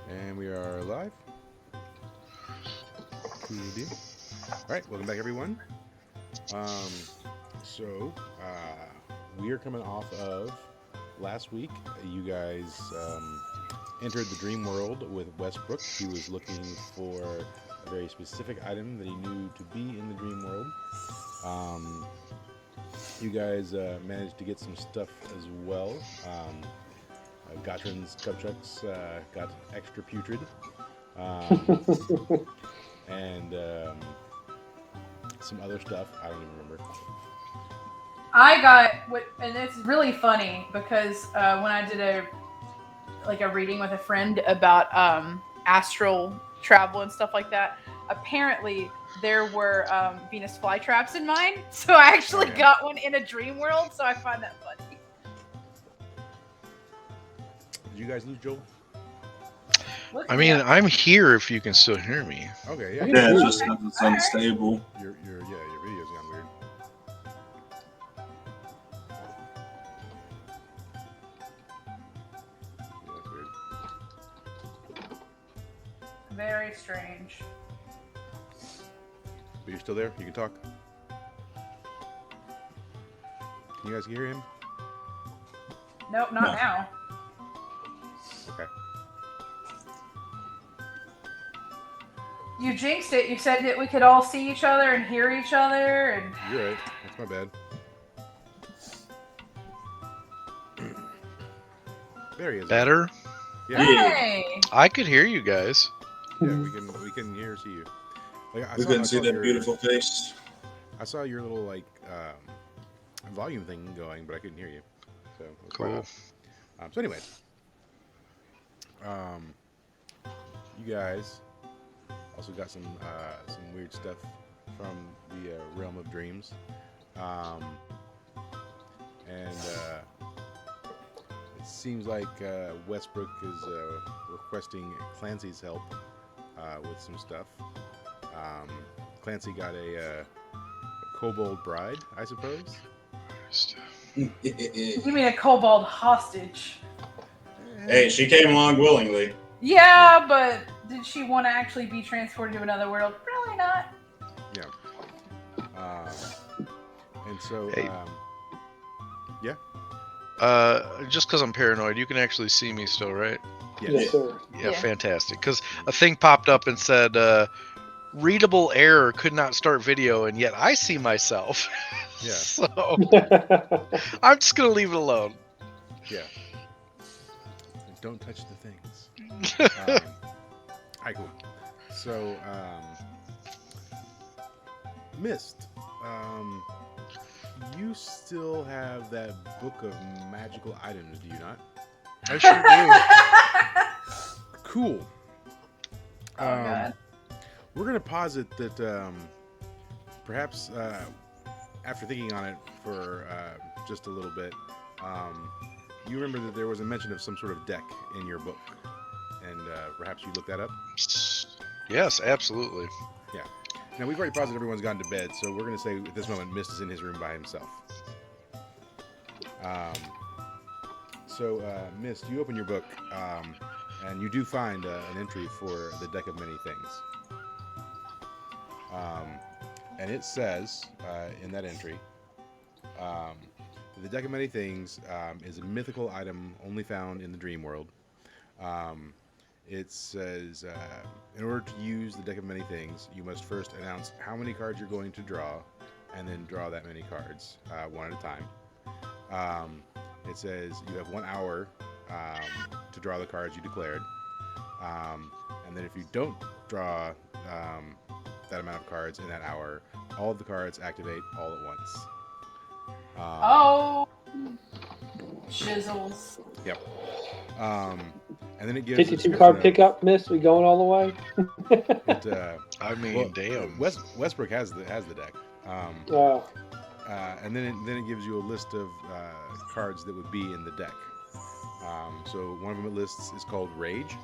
And we are live. Cool deal. All right, welcome back, everyone. So we are coming off of last week. You guys entered the dream world with Westbrook. He was looking for a very specific item that he knew to be in the dream world. You guys managed to get some stuff as well. Gotran's Cupchucks got extra putrid. And some other stuff. I don't even remember. I got and it's really funny because when I did a reading with a friend about astral travel and stuff like that, apparently there were Venus flytraps in mine, so I actually got one in a dream world. So I find that funny. Did you guys lose Joel? I'm here if you can still hear me. Okay, yeah. Yeah, it's just it's unstable. Your video's gone weird. Yeah, that's weird. Very strange. But you're still there? You can talk? Can you guys hear him? Nope, not now. Okay. You jinxed it. You said that we could all see each other and hear each other. And You're right. That's my bad. There he is. Better? Yeah. Hey! I could hear you guys. Yeah, we can hear see you. Like, We couldn't see that beautiful face. I saw your little volume thing going, but I couldn't hear you. So that's Cool. So anyway, you guys also got some weird stuff from the realm of dreams, and it seems like Westbrook is requesting Clancy's help with some stuff. Clancy got a kobold bride, I suppose. You mean a kobold hostage? Hey, she came along willingly. Yeah, but did she want to actually be transported to another world? Probably not. Yeah. And so, Hey. yeah. Just because I'm paranoid, you can actually see me still, right? Yes, sir. Yeah, Yeah. Fantastic. Because a thing popped up and said, readable error, could not start video, and yet I see myself. Yeah. So I'm just going to leave it alone. Yeah. Don't touch the things. Hi, cool. So, Mist, you still have that book of magical items, do you not? I sure do. Cool. Oh, God. We're going to posit that perhaps after thinking on it for just a little bit, you remember that there was a mention of some sort of deck in your book, and perhaps you looked that up? Yes, absolutely. Yeah. Now, we've already posited everyone's gone to bed, so we're going to say at this moment Mist is in his room by himself. So, Mist, you open your book, and you do find an entry for the deck of many things. And it says in that entry, the deck of many things is a mythical item only found in the dream world. It says, in order to use the deck of many things, you must first announce how many cards you're going to draw, and then draw that many cards one at a time. It says you have 1 hour to draw the cards you declared, and then if you don't draw that amount of cards in that hour, all of the cards activate all at once. Oh, shizzles. Yep. And then it gives 52 card pickup, Miss. We going all the way? It, I mean, well, damn. Westbrook has the deck. And then it gives you a list of cards that would be in the deck. So one of them it lists is called Rage.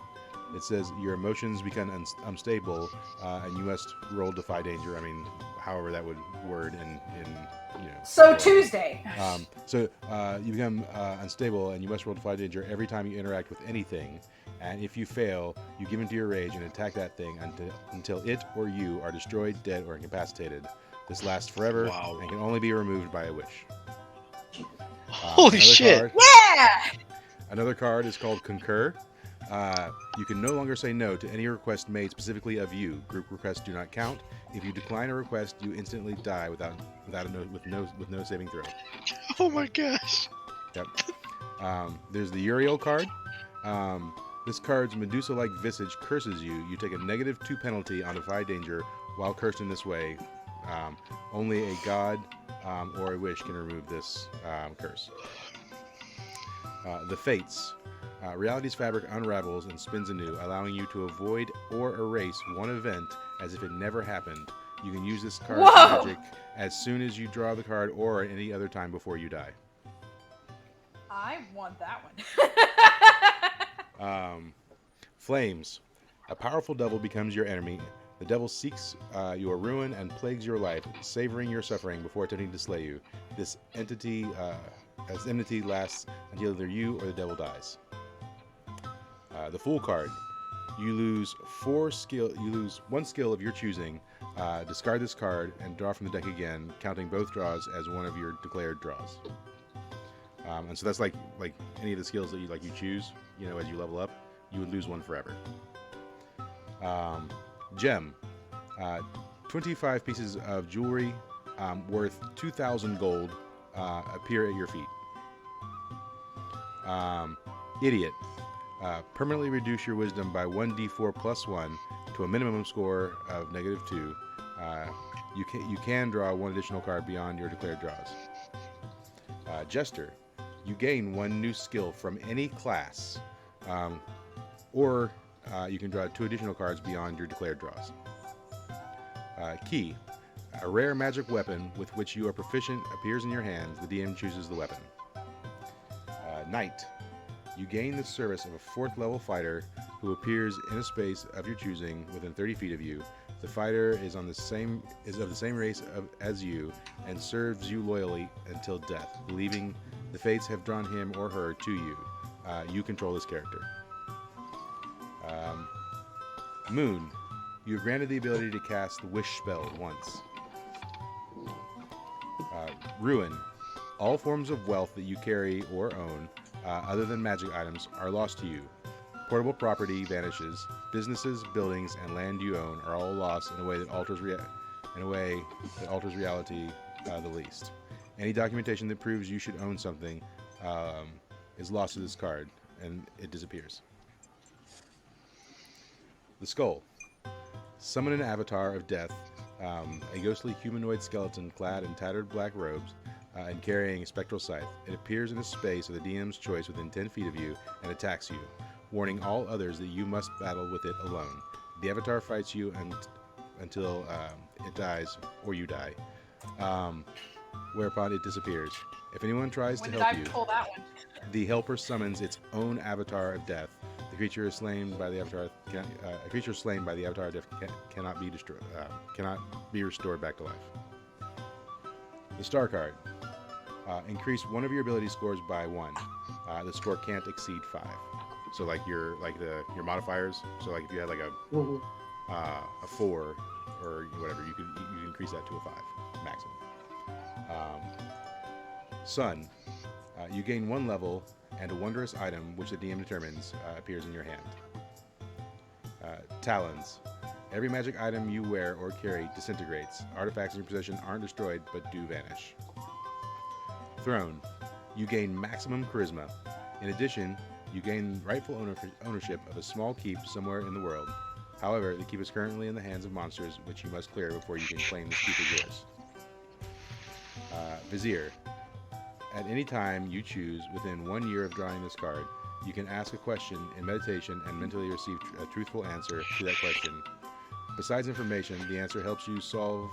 It says your emotions become unstable, and you must roll defy danger. I mean, however that would word in So lore. Tuesday. So you become unstable, and you must roll defy danger every time you interact with anything. And if you fail, you give into your rage and attack that thing until it or you are destroyed, dead, or incapacitated. This lasts forever Wow. and can only be removed by a wish. Holy Another shit. card- Yeah. Another card is called Concur. You can no longer say no to any request made specifically of you. Group requests do not count. If you decline a request, you instantly die with no saving throw. Oh my gosh. Yep. There's the Uriel card. This card's Medusa-like visage curses you. You take a -2 penalty on defy danger while cursed in this way. Only a god or a wish can remove this curse. The Fates. Reality's fabric unravels and spins anew, allowing you to avoid or erase one event as if it never happened. You can use this card's Whoa! magic as soon as you draw the card or at any other time before you die. I want that one. Flames. A powerful devil becomes your enemy. The devil seeks your ruin and plagues your life, savoring your suffering before attempting to slay you. This entity lasts until either you or the devil dies. The Fool card. You lose 1 skill of your choosing. Discard this card and draw from the deck again, counting both draws as one of your declared draws. And so that's like any of the skills that you choose. As you level up, you would lose one forever. Gem. 25 pieces of jewelry worth 2,000 gold appear at your feet. Idiot. Permanently reduce your wisdom by 1d4 plus 1 to a minimum score of -2. You can draw one additional card beyond your declared draws. Jester. You gain 1 new skill from any class, or you can draw 2 additional cards beyond your declared draws. Key. A rare magic weapon with which you are proficient appears in your hands. The DM chooses the weapon. Knight. You gain the service of a 4th level fighter who appears in a space of your choosing within 30 feet of you. The fighter is of the same race as you and serves you loyally until death, believing the fates have drawn him or her to you. You control this character. Moon. You are granted the ability to cast the Wish spell once. Ruin. All forms of wealth that you carry or own, other than magic items, are lost to you. Portable property vanishes. Businesses, buildings, and land you own are all lost in a way that alters reality the least. Any documentation that proves you should own something is lost to this card, and it disappears. The Skull. Summon an avatar of death, a ghostly humanoid skeleton clad in tattered black robes and carrying a spectral scythe. It appears in a space of the DM's choice within 10 feet of you and attacks you, warning all others that you must battle with it alone. The avatar fights you until it dies or you die, whereupon it disappears. If anyone tries to help you, Pull that one? the helper summons its own avatar of death. The creature is slain by the avatar. A creature slain by the avatar of death cannot be destroyed. Cannot be restored back to life. The Star card. Increase one of your ability scores by 1. The score can't exceed 5. So your modifiers. So if you had a 4 or whatever, you can increase that to a 5 maximum. Sun. You gain 1 level, and a wondrous item, which the DM determines, appears in your hand. Talons. Every magic item you wear or carry disintegrates. Artifacts in your possession aren't destroyed, but do vanish. Throne. You gain maximum charisma. In addition, you gain rightful ownership of a small keep somewhere in the world. However, the keep is currently in the hands of monsters, which you must clear before you can claim this keep as yours. Vizier. At any time you choose within 1 year of drawing this card, you can ask a question in meditation and mentally receive a truthful answer to that question. Besides information, the answer helps you solve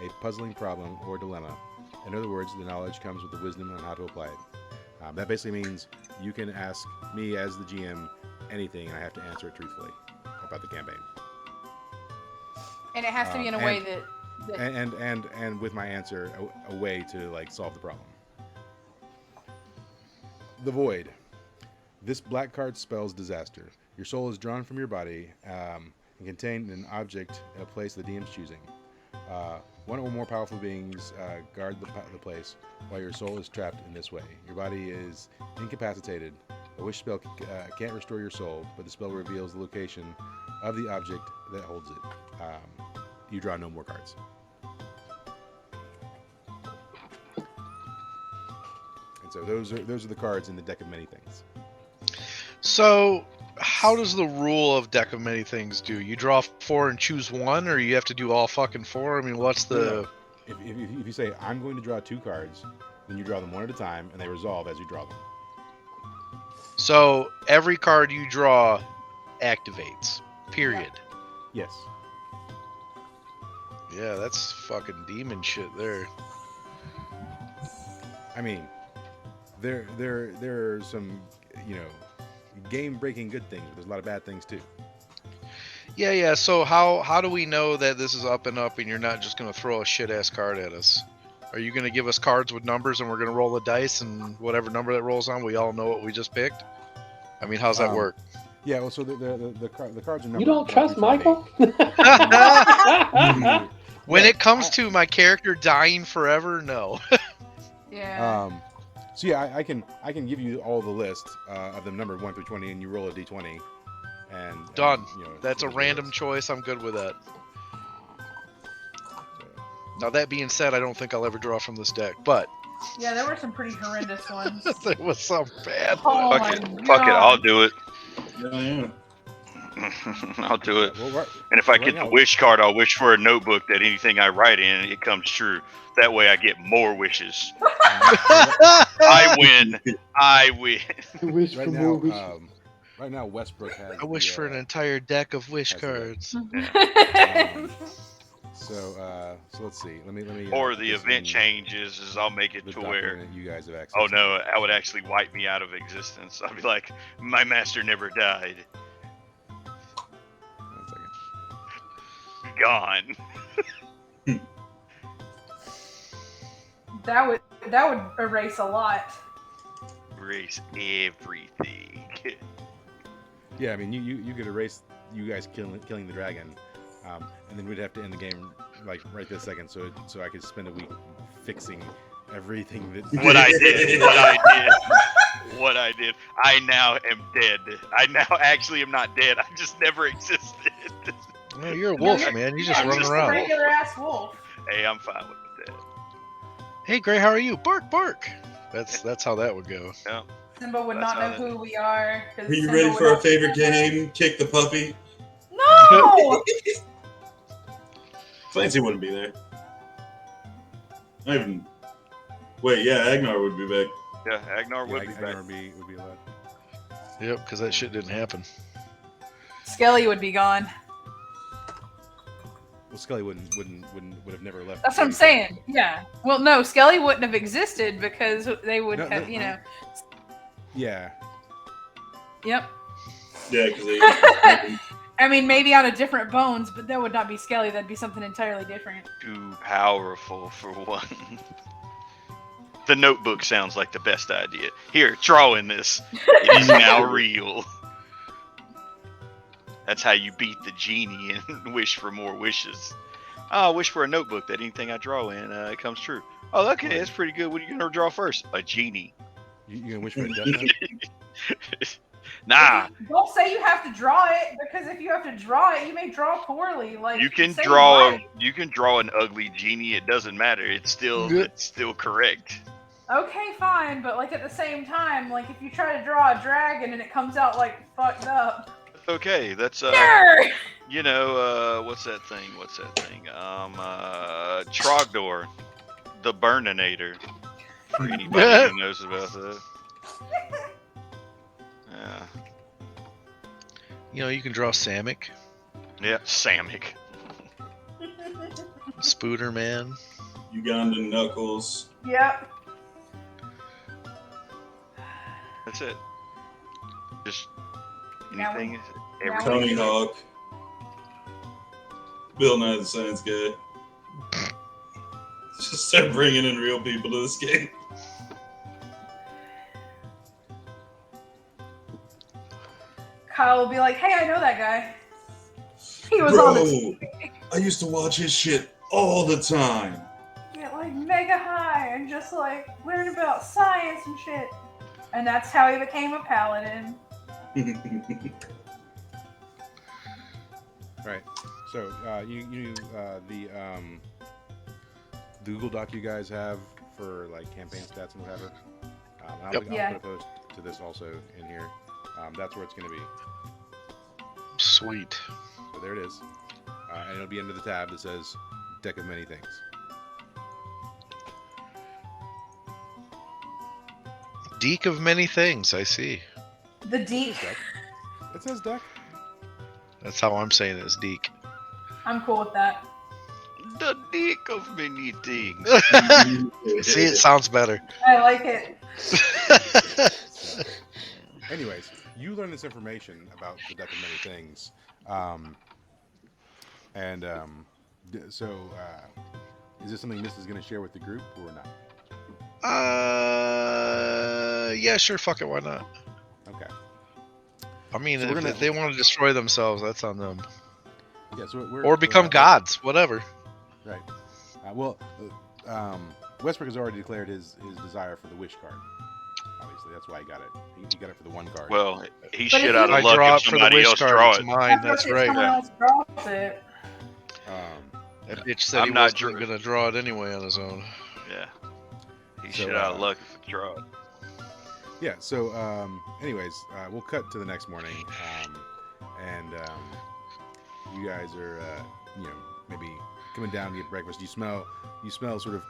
a puzzling problem or dilemma. In other words, the knowledge comes with the wisdom on how to apply it. That basically means you can ask me as the GM anything, and I have to answer it truthfully about the campaign. And it has to be in a way that And with my answer, a way to like solve the problem. The Void. This black card spells disaster. Your soul is drawn from your body and contained in an object at a place the DM's choosing. One or more powerful beings guard the place while your soul is trapped in this way. Your body is incapacitated. A wish spell can't restore your soul, but the spell reveals the location of the object that holds it. You draw no more cards. And so those are the cards in the deck of many things. So, how does the rule of deck of many things do? You draw 4 and choose one, or you have to do all fucking 4? I mean, what's the... If you say, I'm going to draw 2 cards, then you draw them one at a time, and they resolve as you draw them. So, every card you draw activates. Period. Yes. Yeah, that's fucking demon shit there. I mean, there are some, game-breaking good things, but there's a lot of bad things, too. Yeah. So how do we know that this is up and up and you're not just going to throw a shit-ass card at us? Are you going to give us cards with numbers and we're going to roll the dice and whatever number that rolls on, we all know what we just picked? I mean, how's that work? Yeah, well, so the cards are numbered. You don't 1 trust through 20. Michael? When it comes to my character dying forever, no. yeah. So yeah, I can give you all the list of them numbered 1 through 20, and you roll a d20. And Done. And, That's a those random numbers. choice. I'm good with that. So, Now, that being said, I don't think I'll ever draw from this deck, but Yeah, there were some pretty horrendous ones. there was some bad. Oh Fuck my it. God. Fuck it. I'll do it. Yeah. I'll do it. well, And if I right get now- the wish card, I'll wish for a notebook that anything I write in, it comes true. That way I get more wishes. I win. I win. Wish for right more now, wishes. right now, Westbrook has. I wish for an entire deck of wish That's okay. cards. So let's see. Let me. Or put the this event in changes is I'll make it the to where, document that you guys have access. oh to. no, I would actually wipe me out of existence. I'll be like, my master never died. 1 second. Gone. that would erase a lot. Erase everything. Yeah, I mean, you could erase you guys killing the dragon, and then we'd have to end the game like right this second, so I could spend a week fixing everything that. What I did. I now am dead. I now actually am not dead. I just never existed. No, you're a wolf, man. You're just I'm running just A around. regular ass wolf. Hey, I'm fine with that. Hey, Gray, how are you? Bark, bark. That's how that would go. Yeah. Simba would That's not know how who we are. 'cause Are you Simba ready would for our not favorite know. game? Kick the puppy. No! Clancy wouldn't be there. Not even. Wait, yeah, Agnar would be back. Yeah, Agnar Yeah, would be back. Agnar would be allowed. Yep, because that shit didn't happen. Skelly would be gone. Well, Scully would have never left. That's what I'm saying. Yeah. Well, no, Skelly wouldn't have existed because they would No, have, no. Yeah. Yep. Yeah, because they. I mean, maybe out of different bones, but that would not be Skelly. That'd be something entirely different. Too powerful for one. The notebook sounds like the best idea. Here, draw in this. It is now real. That's how you beat the genie and wish for more wishes. Oh, I wish for a notebook that anything I draw in, it comes true. Oh, okay, that's pretty good. What are you going to draw first? A genie. You gonna wish for a death note? Nah, Don't say you have to draw it because if you have to draw it, you may draw poorly. Like you can say draw right. an ugly genie. It doesn't matter. It's still correct. Okay, fine, but like at the same time, like if you try to draw a dragon and it comes out like fucked up. Okay, that's Nerd! you know, what's that thing? Trogdor, the Burninator. For anybody who knows about that. Yeah. You know, you can draw Samick, Yeah, Samick. Spooder Man. Ugandan Knuckles. Yep. That's it. Just, anything. now Everything. Tony Hawk. Bill Nye the Science Guy. Just start bringing in real people to this game. Kyle will be like, "Hey, I know that guy. He was on the Bro, I used to watch his shit all the time. get like mega high and just like learn about science and shit." And that's how he became a paladin. Right. So the Google Doc you guys have for like campaign stats and whatever. I'll Yep. put a post to this also in here. That's where it's going to be. Sweet. So there it is. And it'll be under the tab that says Deck of Many Things. Deek of many things, I see. The deep. It says deck. That's how I'm saying it, is Deek. I'm cool with that. The dick of many things. See, it sounds better. I like it. So, anyways, you learn this information about the Deck of Many Things. Is this something Miss is going to share with the group or not? Yeah, sure, fuck it, why not? Okay. I mean, So if they want to destroy themselves, that's on them. Yeah. So Or become gods, whatever. Right. Westbrook has already declared his desire for the wish card. Obviously, that's why he got it. He got it for the one card. Well, he's But shit if out you- of I draw luck it if for the somebody wish else card, draw it's it. mine, that's if right. someone else draws it. That bitch said I'm he not wasn't dr- gonna draw it anyway on his own. Yeah. He's So, shit out of luck if it's draw it. Yeah. So, anyways, we'll cut to the next morning, and you guys are, maybe coming down to get breakfast. You smell sort of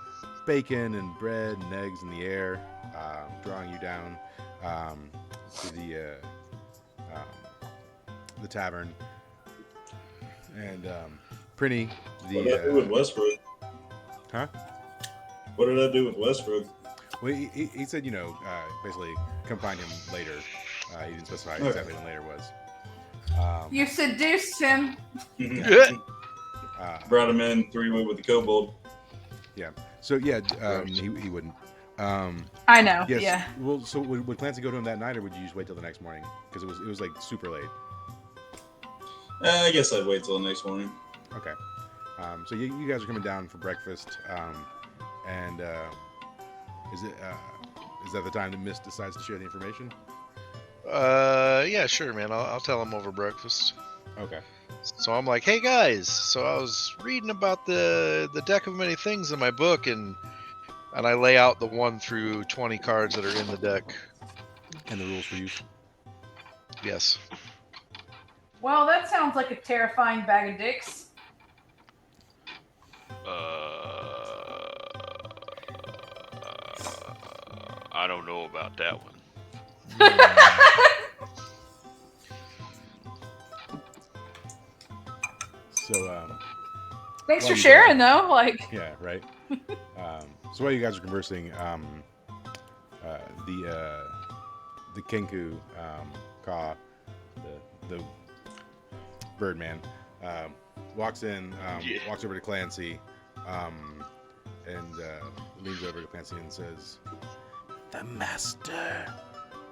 bacon and bread and eggs in the air, drawing you down to the tavern. And Prinny, What did I do with Westbrook? Huh? What did I do with Westbrook? Well, he said, basically come find him later. He didn't specify exactly when later was. You seduced him. Brought him in three-way with the kobold. So yeah, he wouldn't. I know. Yes. Yeah. Well, so would Clancy go to him that night, or would you just wait till the next morning? Because it was like super late. I guess I'd wait till the next morning. Okay. So you guys are coming down for breakfast, and is that the time that Miss decides to share the information? Yeah, sure, man. I'll tell him over breakfast. Okay. So I'm like, hey guys, so I was reading about the Deck of Many Things in my book, and I lay out the 1 through 20 cards that are in the deck. And the rules for use. Yes. Well, that sounds like a terrifying bag of dicks. I don't know about that one. So Thanks Well, for you sharing, though. Like, yeah, right. So while you guys are conversing, the Kenku Ka, the Birdman, walks in, walks over to Clancy, and leans over to Clancy and says, "The Master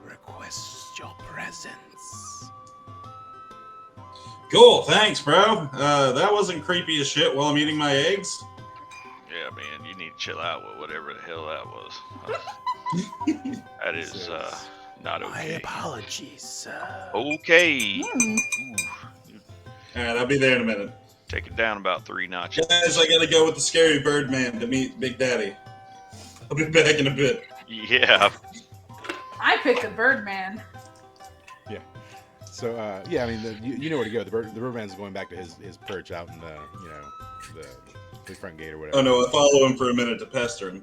requests your presence." Cool, thanks, bro. That wasn't creepy as shit while I'm eating my eggs. Yeah, man, you need to chill out with whatever the hell that was. That He is says, not "My okay. apologies, sir." Okay. hmm. All right, I'll be there in a minute. Take it down about 3 notches. Guys, I gotta go with the scary bird man to meet Big Daddy. I'll be back in a bit. Yeah. I picked the Birdman. So yeah, I mean, you know where to go. The Birdman's going back to his perch out in the front gate or whatever. Oh no, I follow him for a minute to pester him.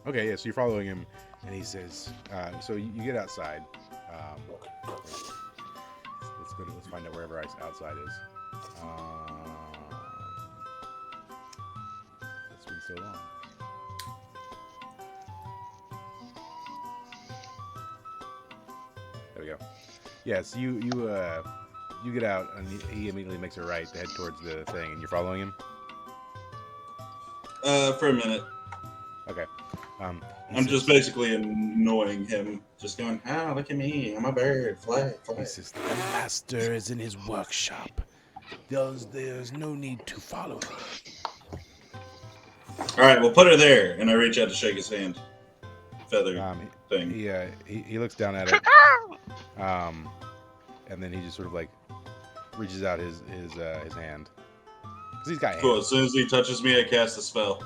Okay, yeah. So you're following him, and he says, so you get outside. Let's find out wherever outside is. It's been so long. There we go. Yes, you get out, and he immediately makes a right to head towards the thing, and you're following him. For a minute. Okay. He I'm says- just basically annoying him. Just going, oh, look at me. I'm a bird. Fly, He fly. says, "The master is in his workshop. There's no need to follow me." All right, well, put her there. And I reach out to shake his hand. Feather thing. He looks down at it, and then he just sort of like reaches out his hand because he's got hands. Cool. As soon as he touches me, I cast a spell.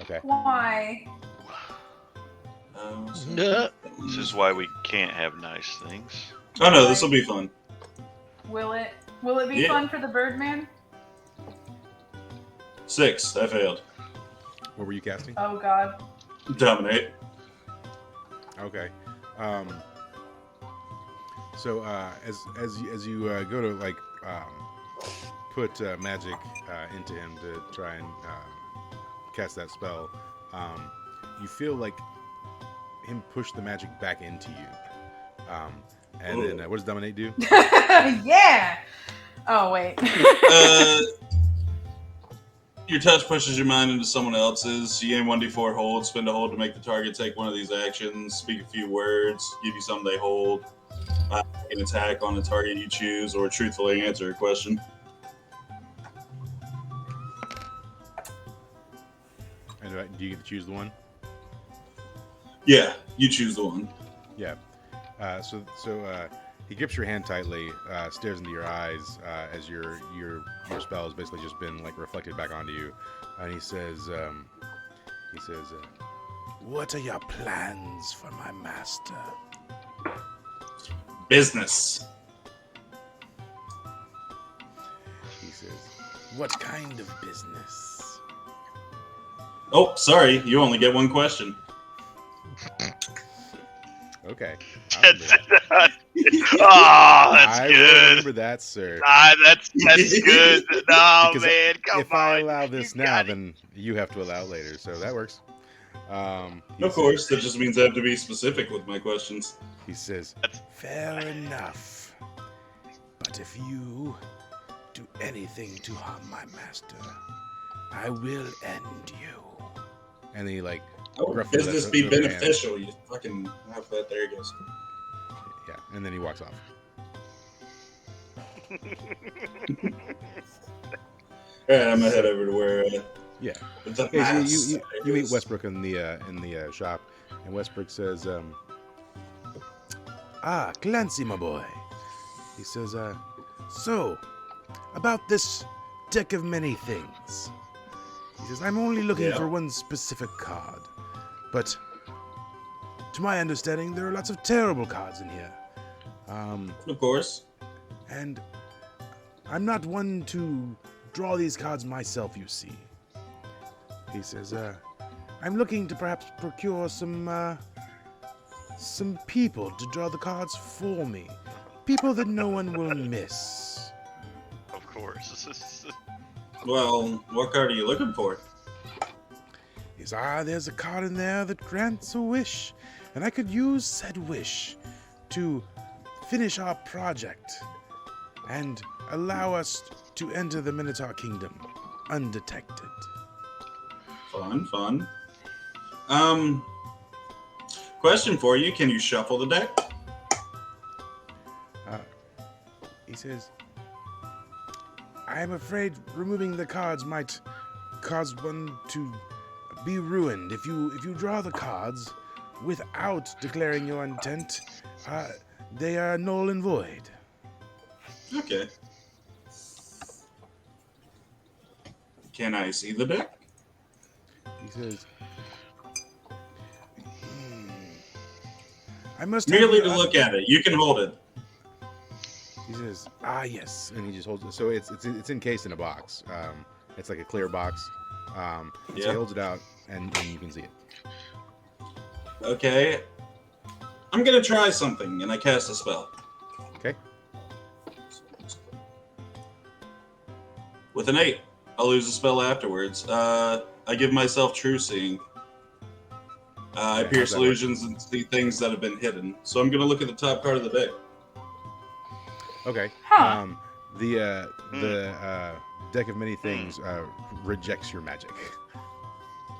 Okay. Why? This is why we can't have nice things. Oh no, this will be fun. Will it be Yeah. fun for the Birdman? 6. I failed. What were you casting? Oh God. Dominate. Okay. So as you go to like put magic into him to try and cast that spell, you feel like him push the magic back into you. And then what does Dominate do? Yeah. Oh wait. Your touch pushes your mind into someone else's. You gain 1d4 hold. Spend a hold to make the target take one of these actions. Speak a few words. Give you something they hold. An attack on the target you choose, or truthfully answer a question. And do you get to choose the one? Yeah, you choose the one. Yeah. So he grips your hand tightly, stares into your eyes as your spell has basically just been like reflected back onto you, and he says, "What are your plans for my master?" Business. He says, "What kind of business?" Oh, sorry. You only get one question. Okay. Oh, that's I good. remember that, sir. That's good. No, Because man, come if on. I allow this You now, got it. then you have to allow it later. So that works. He Of course, that just means I have to be specific with my questions. He says, "Fair enough. But if you do anything to harm my master, I will end you." And then he like, Oh, gruffly business lets be go of your hand. beneficial. You fucking have that. There he goes. Yeah, and then he walks off. All right, I'm gonna head over to where Yeah. the Okay, so master you meet is. Westbrook in the shop, and Westbrook says, Clancy, my boy." He says, "So, about this deck of many things." He says, "I'm only looking Yeah. for one specific card, but to my understanding, there are lots of terrible cards in here. Of course. And I'm not one to draw these cards myself, you see." He says, "I'm looking to perhaps procure some people to draw the cards for me. People that no one will miss." Of course. Well, what card are you looking for? He says, "There's a card in there that grants a wish, and I could use said wish to finish our project and allow us to enter the Minotaur Kingdom undetected." Fun. Question for you: can you shuffle the deck? He says, "I'm afraid removing the cards might cause one to be ruined. If you draw the cards without declaring your intent, they are null and void." Okay. Can I see the deck? He says, "I must have Merely your to look at it. You can hold it. He says, yes, and he just holds it. So it's encased in a box. It's like a clear box. So he Yeah. holds it out, and you can see it. Okay. I'm gonna try something, and I cast a spell. Okay. With an 8, I'll lose a spell afterwards. I give myself true seeing. I Okay, pierce how's that work? illusions and see things that have been hidden. So I'm gonna look at the top card of the deck. Okay. Huh. The deck of many things rejects your magic.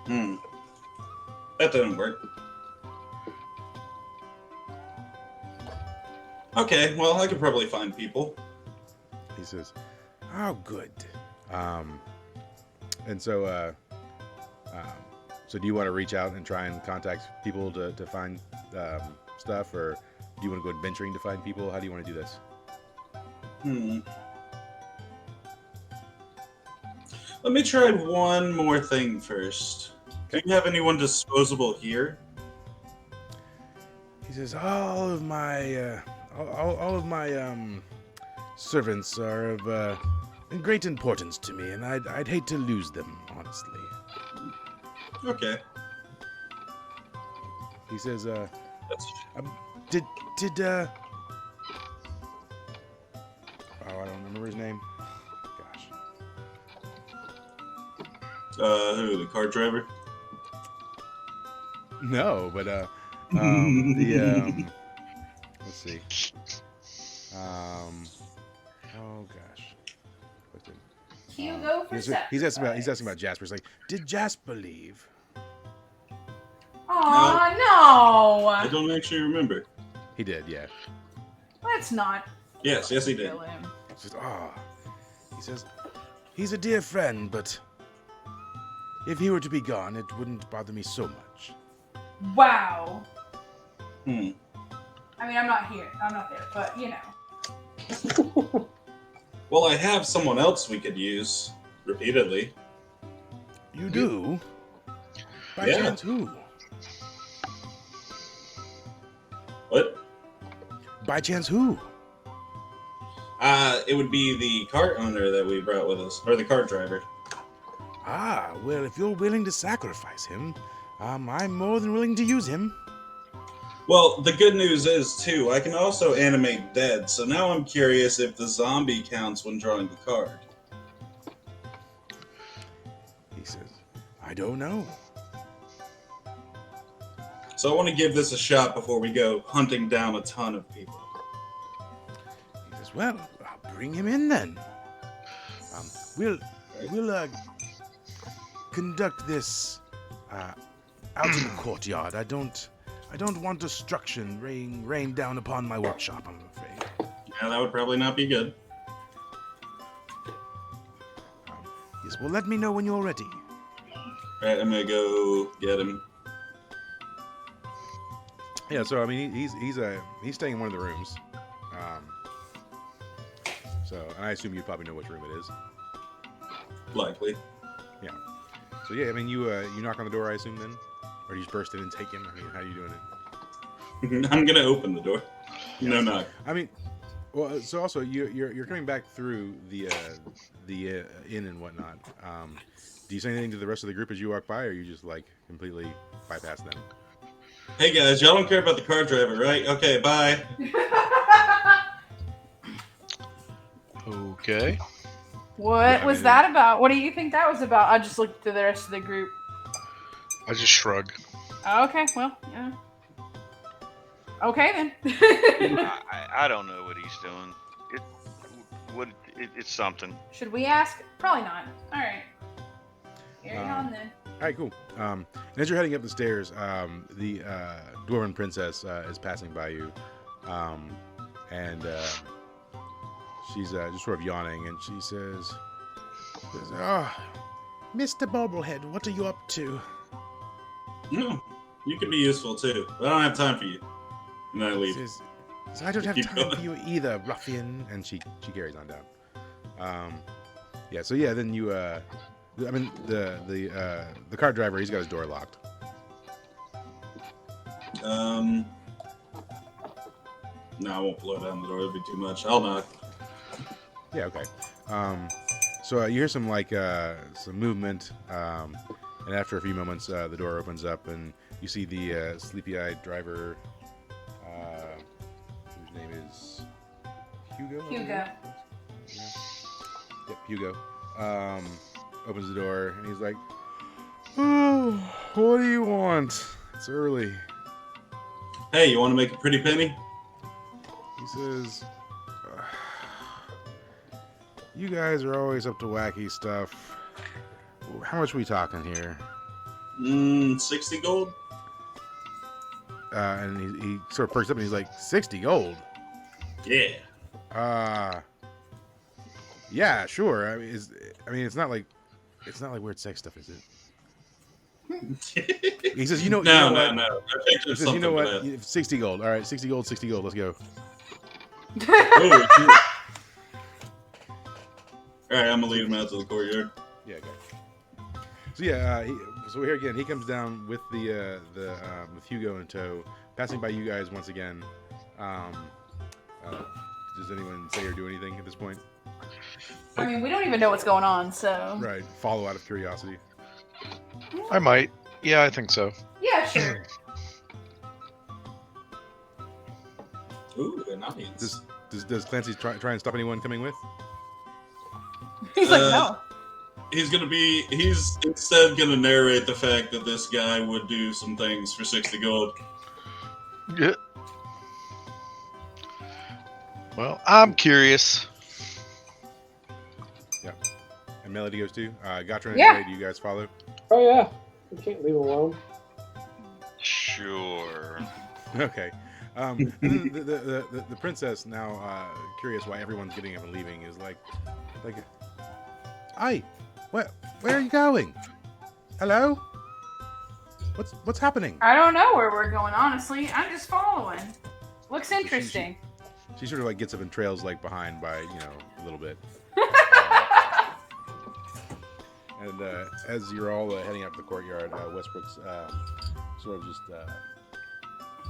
Hmm. That didn't work. Okay, well, I could probably find people. He says, "Oh, good." And so, so do you want to reach out and try and contact people to find stuff, or do you want to go adventuring to find people? How do you want to do this? Let me try one more thing first. Do you have anyone disposable here? He says, all of my servants are of great importance to me, and I'd hate to lose them, honestly. Okay. He says, That's, did oh, I don't remember his name. Gosh. who, the car driver? No, but let's see. Oh gosh. Hugo for He's asking about Jasper. He's like, did Jasper leave? Aw, I no. don't actually remember. He did, yeah. Let's not Yes, he did. kill him. He says, he's a dear friend, but if he were to be gone, it wouldn't bother me so much. Wow. Hmm. I mean, I'm not here. I'm not there, but you know. Well, I have someone else we could use repeatedly. You do? By Yeah. chance, who? What? By chance, who? It would be the cart owner that we brought with us, or the cart driver. Ah, well, if you're willing to sacrifice him, I'm more than willing to use him. Well, the good news is, too, I can also animate dead, so now I'm curious if the zombie counts when drawing the card. He says, I don't know. So I want to give this a shot before we go hunting down a ton of people. He says, well, I'll bring him in then. We'll conduct this out in the courtyard. I don't want destruction rain down upon my workshop, I'm afraid. Yeah, that would probably not be good. Yes, well, let me know when you're ready. Alright, I'm gonna go get him. Yeah, so I mean, he's staying in one of the rooms. So, and I assume you probably know which room it is. Likely. Yeah. So yeah, I mean, you knock on the door, I assume then, or you just burst in and take him. I mean, how are you doing it? I'm gonna open the door. No knock. I mean, well, so also you're coming back through the inn and whatnot. Do you say anything to the rest of the group as you walk by, or you just like completely bypass them? Hey guys, y'all don't care about the car driver, right? Okay, bye. Okay. What Yeah, was man. that about? What do you think that was about? I just looked to the rest of the group. I just shrug. Okay, well, yeah. Okay then. I don't know what he's doing. It's something. Should we ask? Probably not. All right. Carry on then. All right, cool. And as you're heading up the stairs, the dwarven princess is passing by you, and she's just sort of yawning, and she says, "Oh, Mr. Bobblehead, what are you up to?" No, you could be useful too, but I don't have time for you. And then I leave. Says, I don't have Keep time going. for you either, ruffian. And she carries on down. Yeah. So yeah, then you. I mean, the car driver, he's got his door locked. No, I won't blow down the door. It'd be too much. I'll knock. Yeah. Okay. So you hear some some movement, and after a few moments, the door opens up, and you see the sleepy-eyed driver, whose name is Hugo. I Hugo. believe? Yeah. Yep, Hugo. Opens the door, and he's like, "Oh, what do you want? It's early." Hey, you want to make a pretty penny? He says, You guys are always up to wacky stuff. How much are we talking here? 60 gold. And he sort of perks up and he's like, 60 gold? Yeah. Yeah, sure. I mean, it's not like weird sex stuff, is it? He says, you know what? I picked He up says, you know something what? 60 gold. All right, 60 gold, 60 gold. Let's go. for that. Ooh, all right, I'm gonna lead him out to the courtyard. Yeah, okay. So yeah, so here again, he comes down with with Hugo in tow, passing by you guys once again. Does anyone say or do anything at this point? I mean, we don't even know what's going on, so. Right. Follow out of curiosity. I might. Yeah, I think so. Yeah, sure. Ooh, nice. Does Clancy try and stop anyone coming with? He's like, no. He's instead gonna narrate the fact that this guy would do some things for 60 gold. Yeah. Well, I'm curious. Yeah. And Melody goes too. Gotcha and Yeah. Ray, do you guys follow? Oh yeah, we can't leave him alone. Sure. Okay. The princess now curious why everyone's getting up and leaving is like, Aye, where are you going? Hello? What's happening? I don't know where we're going, honestly. I'm just following. Looks interesting. She sort of like gets up and trails like behind by a little bit. And as you're all heading out to the courtyard, Westbrook's sort of just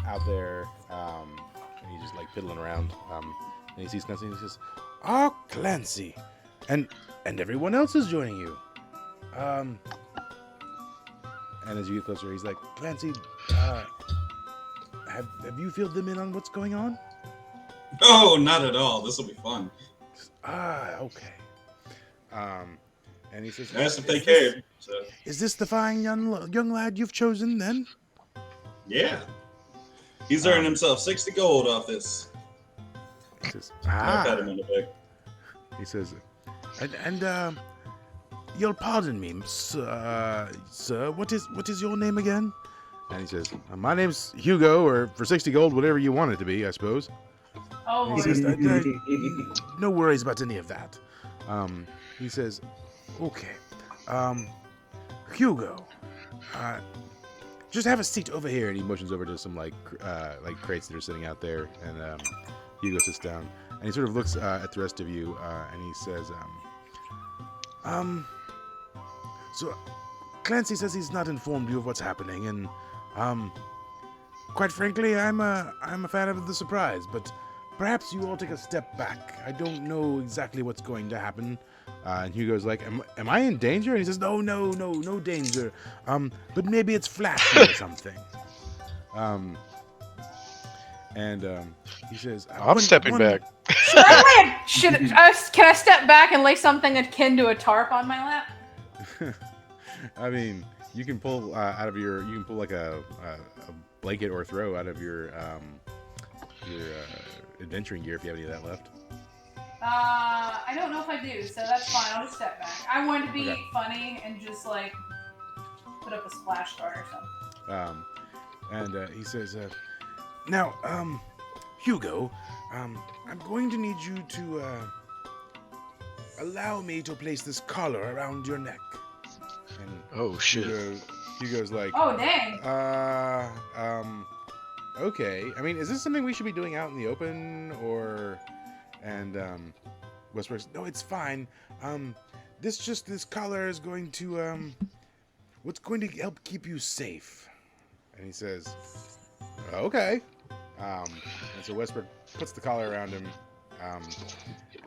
out there, and he's just like piddling around. And he sees Clancy and he says, "Oh, Clancy, and everyone else is joining you." And as you get closer, he's like, "Clancy, have you filled them in on what's going on?" Oh, not at all. This will be fun. Okay. And he says, Asked if they cared. So. Is this the fine young lad you've chosen then? Yeah. He's earned himself 60 gold off this. He says, I pat him on the back. He says, and you'll pardon me, sir, what is your name again? And he says, my name's Hugo, or for 60 gold, whatever you want it to be, I suppose. Oh, He says, no worries about any of that. He says, okay, Hugo, just have a seat over here. And he motions over to some like crates that are sitting out there, and Hugo sits down, and he sort of looks at the rest of you, and he says, so Clancy says he's not informed you of what's happening, and quite frankly, I'm a fan of the surprise, but perhaps you all take a step back. I don't know exactly what's going to happen. And Hugo's like, am I in danger? And he says, no danger. But maybe it's flashy or something. He says, I'm stepping back. Can I step back and lay something akin to a tarp on my lap? I mean, you can pull like a blanket or throw out of your adventuring gear if you have any of that left. I don't know if I do, so that's fine. I'll just step back. I wanted to be Okay. funny and just like put up a splash guard or something. He says, now, Hugo, I'm going to need you to allow me to place this collar around your neck. And Oh shit. Hugo's like, Oh dang! okay. I mean, is this something we should be doing out in the open, or? And Westbrook's, no, it's fine. This collar is going to what's going to help keep you safe. And he says, okay. And so Westbrook puts the collar around him,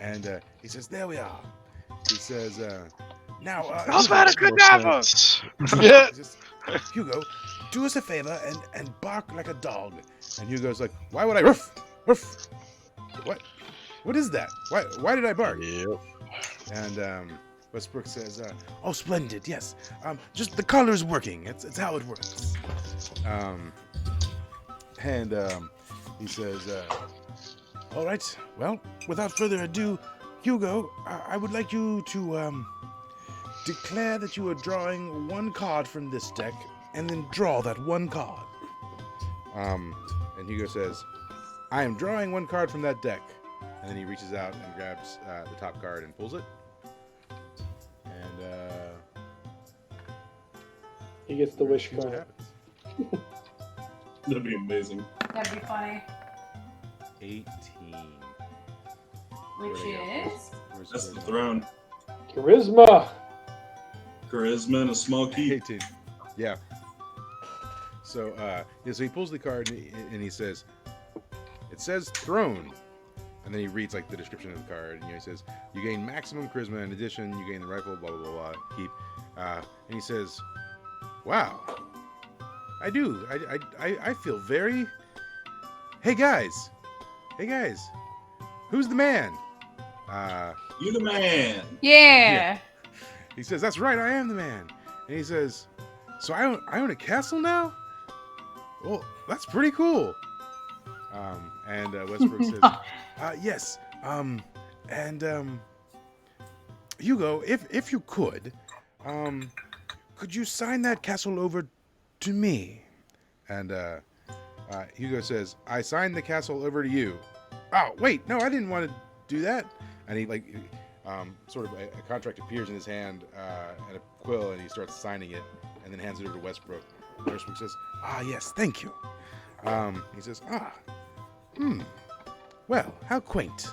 and he says, there we are. He says, now, Yeah. he says, Hugo, do us a favor and bark like a dog. And Hugo's like, why would I? Ruff, ruff. What is that? Why did I bark? Yep. And Westbrook says, oh, splendid, yes. Just the collar's working. It's how it works. He says, all right, well, without further ado, Hugo, I would like you to declare that you are drawing one card from this deck, and then draw that one card. And Hugo says, I am drawing one card from that deck. And then he reaches out and grabs the top card and pulls it. And He gets the wish see what card. happens. That'd be amazing. That'd be funny. 18. Which is? Where's That's the charisma? throne. Charisma. Charisma and a small key. 18. Yeah. So, so he pulls the card and he says, it says throne. And then he reads like the description of the card. And he says, you gain maximum charisma. In addition, you gain the rifle, blah, blah, blah, blah. Keep. And he says, wow. I do. I feel very... Hey, guys. Who's the man? You the man. Yeah. He says, that's right, I am the man. And he says, so I own a castle now? Well, that's pretty cool. And Westbrook says, yes. Hugo, if you could you sign that castle over to me? And Hugo says, I signed the castle over to you. Oh, wait, no, I didn't want to do that. And he sort of a contract appears in his hand and a quill, and he starts signing it, and then hands it over to Westbrook. And Westbrook says, yes, thank you. He says, well, how quaint.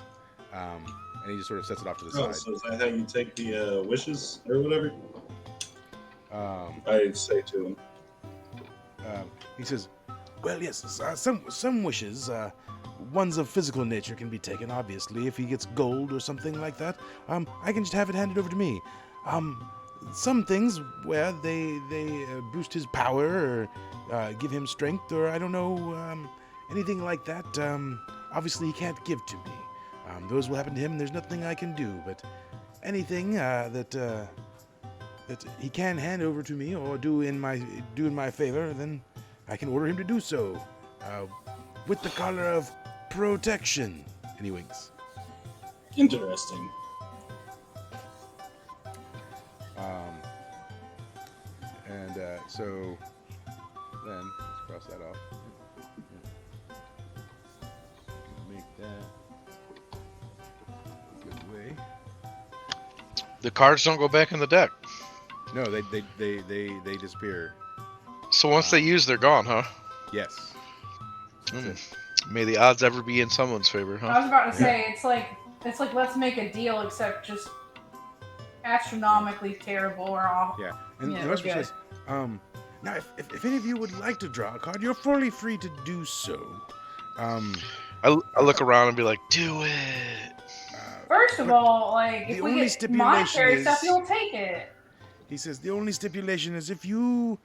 And he just sort of sets it off to the Oh, side. so is that how you take the wishes or whatever? I say to him. He says, well, yes, some wishes, ones of physical nature can be taken, obviously. If he gets gold or something like that, I can just have it handed over to me. Some things where they boost his power or give him strength, or I don't know, anything like that, obviously he can't give to me. Those will happen to him, and there's nothing I can do, but anything that he can hand over to me or do in my favor, then I can order him to do so, with the color of protection. And he winks. Interesting. So then let's cross that off. Make that a good way. The cards don't go back in the deck. No, they disappear. So once they use, they're gone, huh? Yes. May the odds ever be in someone's favor, I huh? was about to say it's like let's make a deal, except just astronomically terrible or all. Yeah. And Yeah, the we're Westbrook good. says, now if any of you would like to draw a card, you're fully free to do so. I look around and be like, do it. First of But all, like the if we only get stipulation monetary is- stuff, you'll take it. He says, the only stipulation is if you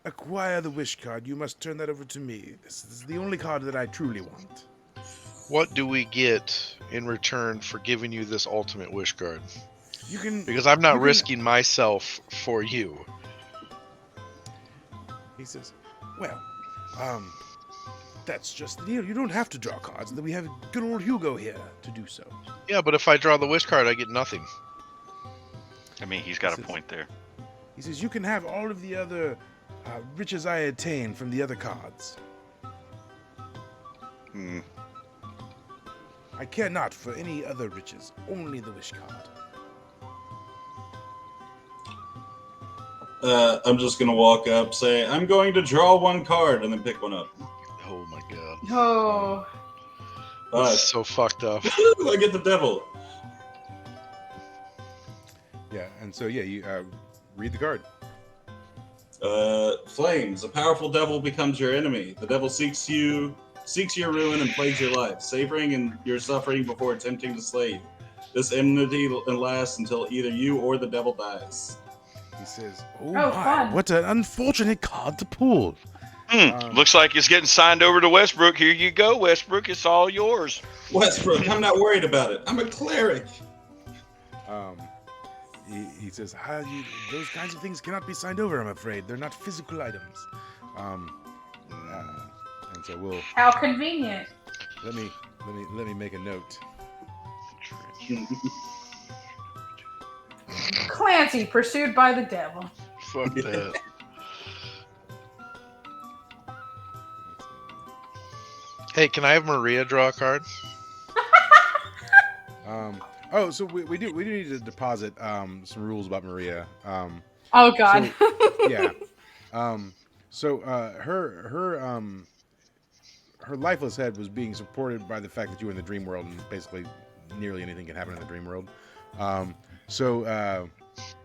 acquire the wish card, you must turn that over to me. This is the only card that I truly want. What do we get in return for giving you this ultimate wish card? You can... Because I'm not you can- risking myself for you. He says, well, that's just the deal. You don't have to draw cards. We have good old Hugo here to do so. Yeah, but if I draw the wish card, I get nothing. I mean, he's got a This is- point there. He says, you can have all of the other riches I attain from the other cards. Hmm. I care not for any other riches, only the wish card. I'm just gonna walk up, say, I'm going to draw one card, and then pick one up. Oh my god. Oh, This is so fucked up. I get the devil. Yeah, and so, yeah, you read the card. Flames. A powerful devil becomes your enemy. The devil seeks your ruin and plagues your life, savoring in your suffering before attempting to slay you. This enmity lasts until either you or the devil dies. He says, Oh, my, fun. what an unfortunate card to pull. Looks like it's getting signed over to Westbrook. Here you go, Westbrook. It's all yours. Westbrook, I'm not worried about it. I'm a cleric. He says, those kinds of things cannot be signed over, I'm afraid. They're not physical items. And so we'll how convenient. let me make a note. Clancy pursued by the devil. Fuck that. Hey, can I have Maria draw a card? Oh, so we do need to deposit some rules about Maria. Oh God. So, yeah. So her lifeless head was being supported by the fact that you were in the dream world, and basically nearly anything can happen in the dream world.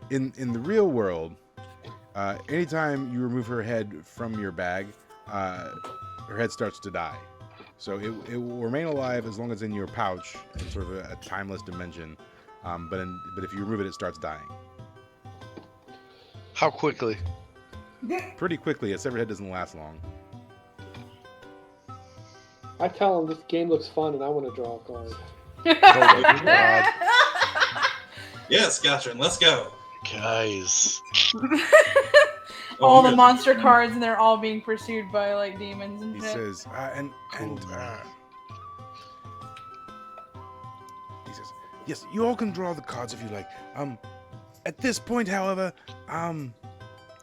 In the real world, anytime you remove her head from your bag, her head starts to die. So it will remain alive as long as it's in your pouch in sort of a timeless dimension. But if you remove it, it starts dying How quickly? pretty quickly. A severed head doesn't last long. I tell him this game looks fun and I want to draw a card. Oh my God. Yes, Gotcha. Let's go. Guys. All the good. monster cards, and they're all being pursued by like demons and He shit. says, he says, yes, you all can draw the cards if you like. At this point, however, I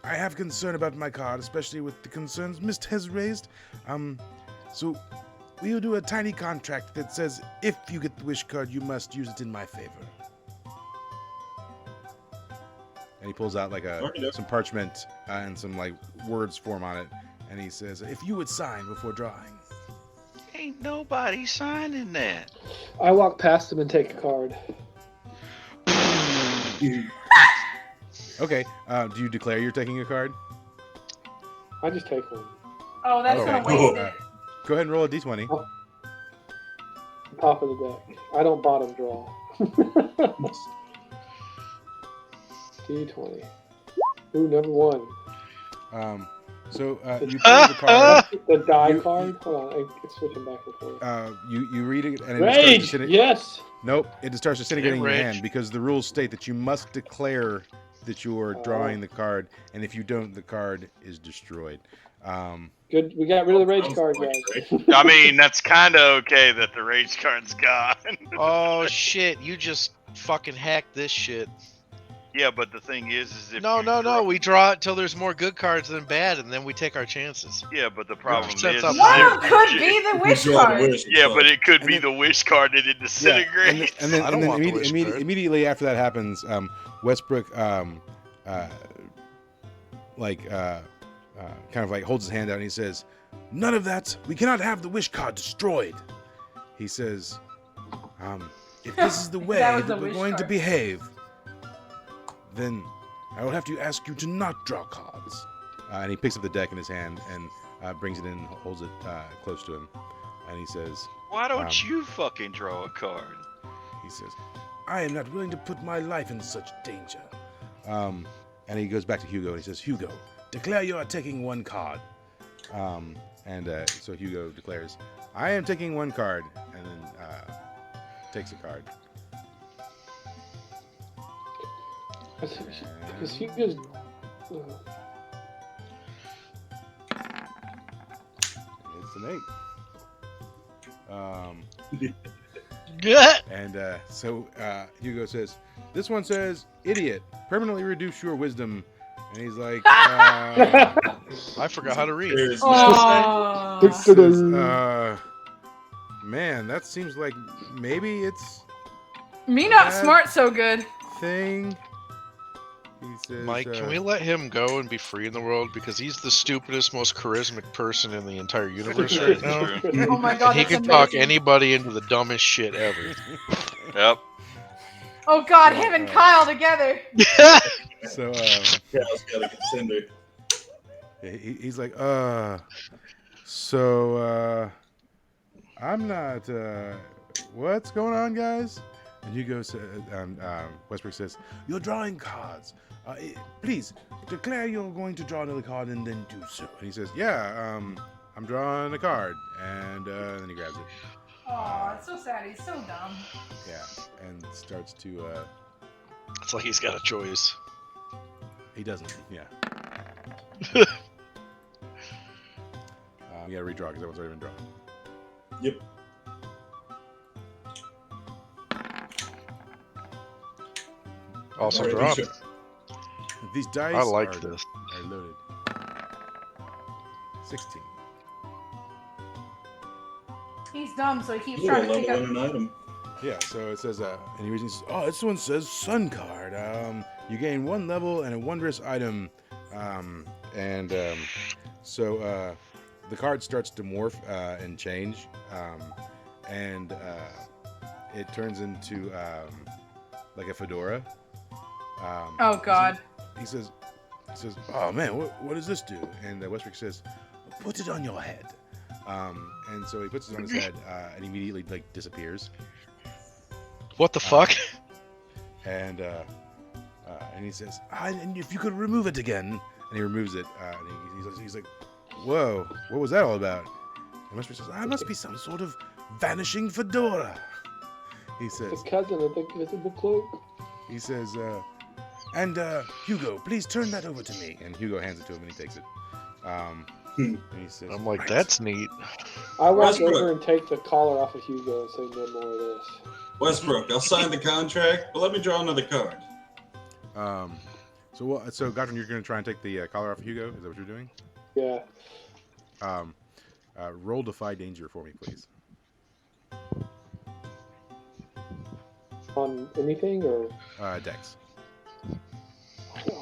have concern about my card, especially with the concerns Mist has raised. So we'll do a tiny contract that says if you get the wish card, you must use it in my favor. And he pulls out like some parchment and some like words form on it, and he says, "If you would sign before drawing." Ain't nobody signing that. I walk past him and take a card. Okay. Do you declare you're taking a card? I just take one. Oh, that's Okay. gonna waste it. Go ahead and roll a d20. Top of the deck. I don't bottom draw. D20. Ooh, number one. So you pull the card. The die You- card? Hold on, it's switching back and forth. You read it, and it Rage! starts Yes! Nope, it just starts disintegrating in your Rage. hand because the rules state that you must declare that you're drawing the card, and if you don't, the card is destroyed. Good. We got rid of the rage card, guys. I mean, that's kind of okay that the rage card's gone. Oh shit! You just fucking hacked this shit. Yeah, but the thing is if No, you no, draw- no. We draw it till there's more good cards than bad, and then we take our chances. Yeah, but the problem sets is up One One of them could be the wish Draw the card. wish yeah, card. but it could And be then- the wish card and it Yeah, disintegrates. and then, I don't want the wish card. immediately after that happens, Westbrook kind of like holds his hand out and he says, "None of that. We cannot have the wish card destroyed." He says, "If this is the way That was that the we're wish going to card. behave, then I will have to ask you to not draw cards." And he picks up the deck in his hand and brings it in and holds it close to him. And he says, Why don't you fucking draw a card? "I am not willing to put my life in such danger." And he goes back to Hugo and he says, "Hugo, declare you are taking one card." So Hugo declares, "I am taking one card," and then takes a card. Because he just. It's an 8. Good. And so Hugo says, "This one says, idiot, permanently reduce your wisdom." And he's like, I forgot how to read. There's Oh. says, "Man, that seems like maybe it's Me not Bad. smart so good. thing." He says, Mike, can we let him go and be free in the world because he's the stupidest, most charismatic person in the entire universe right now? Oh my god, And he that's can talk amazing. anybody into the dumbest shit ever. Yep. Oh god, him and Kyle together. So Kyle's got a contender. he's like, I'm not, what's going on, guys?" And Hugo says, Westbrook says, "You're drawing cards. Please, declare you're going to draw another card and then do so." And he says, "Yeah, I'm drawing a card." And then he grabs it. Oh, it's so sad. He's so dumb. Yeah, and starts to, It's like he's got a choice. he doesn't, yeah. You gotta redraw because that one's already been drawn. Yep. Awesome Alright, drop. sure. These dice I like are, this. are loaded. 16. He's dumb, so he keeps Ooh, a trying to pick level up. in an item. Yeah, so it says, and he says, oh, this one says Sun card. You gain 1 level and a wondrous item. So the card starts to morph and change, and it turns into like a fedora. Oh God. He says, oh man, what does this do? And Westbrook says, put it on your head. And so he puts it on his head and immediately like disappears. What the fuck? And he says, and if you could remove it again, and he removes it, and he's like, whoa, what was that all about? And Westbrook says, I must be some sort of vanishing fedora. He says, His cousin of the invisible cloak. he says, and Hugo, please turn that over to me. And Hugo hands it to him, and he takes it. And he says, I'm like, "Right." that's neat. I walk Westbrook. over and take the collar off of Hugo and say, no more of this. Westbrook, I'll sign the contract, but let me draw another card. So Godwin, you're going to try and take the collar off of Hugo? Is that what you're doing? Yeah. Roll Defy Danger for me, please. On anything or Dex.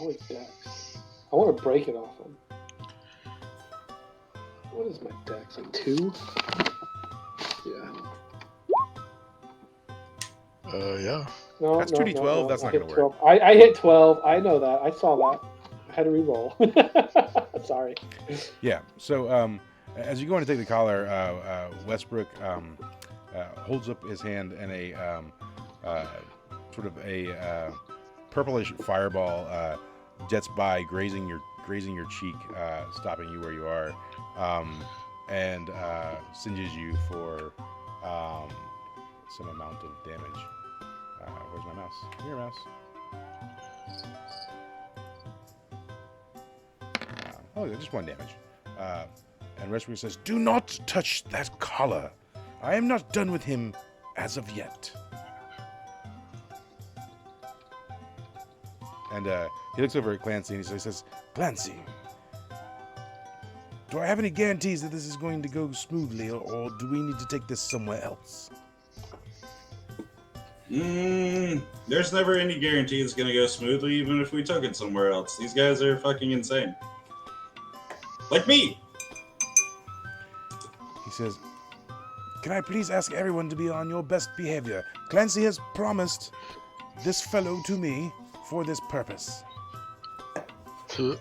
always Dex. I want to break it off him. What is my Dex? Like 2? Yeah. Yeah. No, That's no, 2d12, no, no. that's I not hit gonna work. 12. I hit 12. I know that. I saw that. I had to re-roll. Sorry. Yeah. So as you go in to take the collar, Westbrook holds up his hand, and a sort of a purplish fireball jets by, grazing your cheek, stopping you where you are, and singes you for some amount of damage. Where's my mouse? Come here, mouse. Oh, just 1 damage. And Westbrook says, do not touch that collar. I am not done with him as of yet. And he looks over at Clancy and he says, Clancy, do I have any guarantees that this is going to go smoothly, or do we need to take this somewhere else? There's never any guarantee it's gonna go smoothly, even if we took it somewhere else. These guys are fucking insane. Like me! He says, can I please ask everyone to be on your best behavior? Clancy has promised this fellow to me for this purpose. And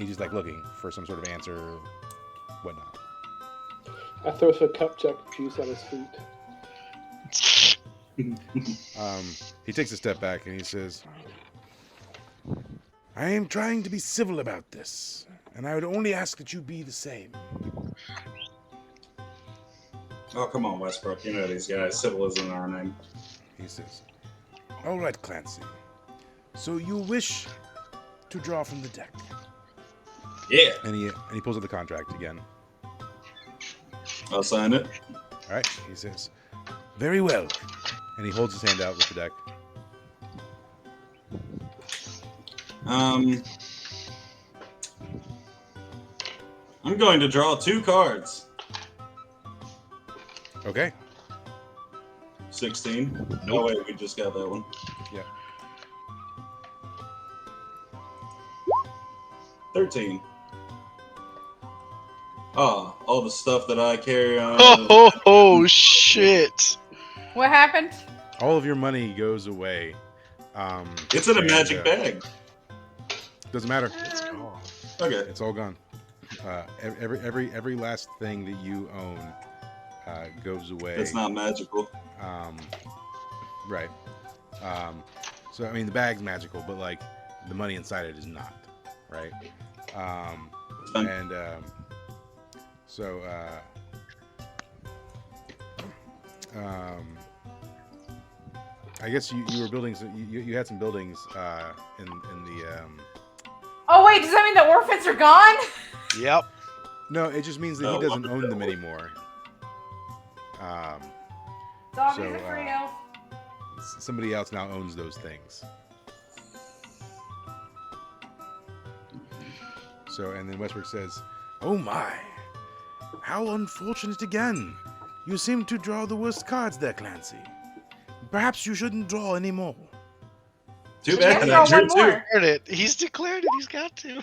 he's just like looking for some sort of answer, whatnot. I throw some cup check juice at his feet. He takes a step back and he says, I am trying to be civil about this, and I would only ask that you be the same. Oh, come on, Westbrook. You know these guys. Civil isn't our name. He says, all right, Clancy. So you wish to draw from the deck. Yeah. And he pulls out the contract again. I'll sign it. All right, he says, very well. And he holds his hand out with the deck. I'm going to draw 2 cards. Okay. 16. Nope. Oh, wait, we just got that one. Yeah. 13. Ah, all the stuff that I carry on. Oh shit! What happened? All of your money goes away. It's in a and, magic bag. Doesn't matter. It's gone. Okay. It's all gone. Every last thing that you own goes away. It's not magical. Right. So I mean, the bag's magical, but like the money inside it is not. Right. Fine. And so I guess you were building. You had some buildings in the. Oh wait, does that mean the orphans are gone? Yep. No, it just means that he Oh, doesn't what own the them hell? anymore. Dobby's So, a free elf. somebody else now owns those things. So, and then Westbrook says, "Oh my, how unfortunate again. You seem to draw the worst cards there, Clancy. Perhaps you shouldn't draw anymore." Too Yeah, bad. draw I drew one two. more. Declared it. He's declared it. He's got to.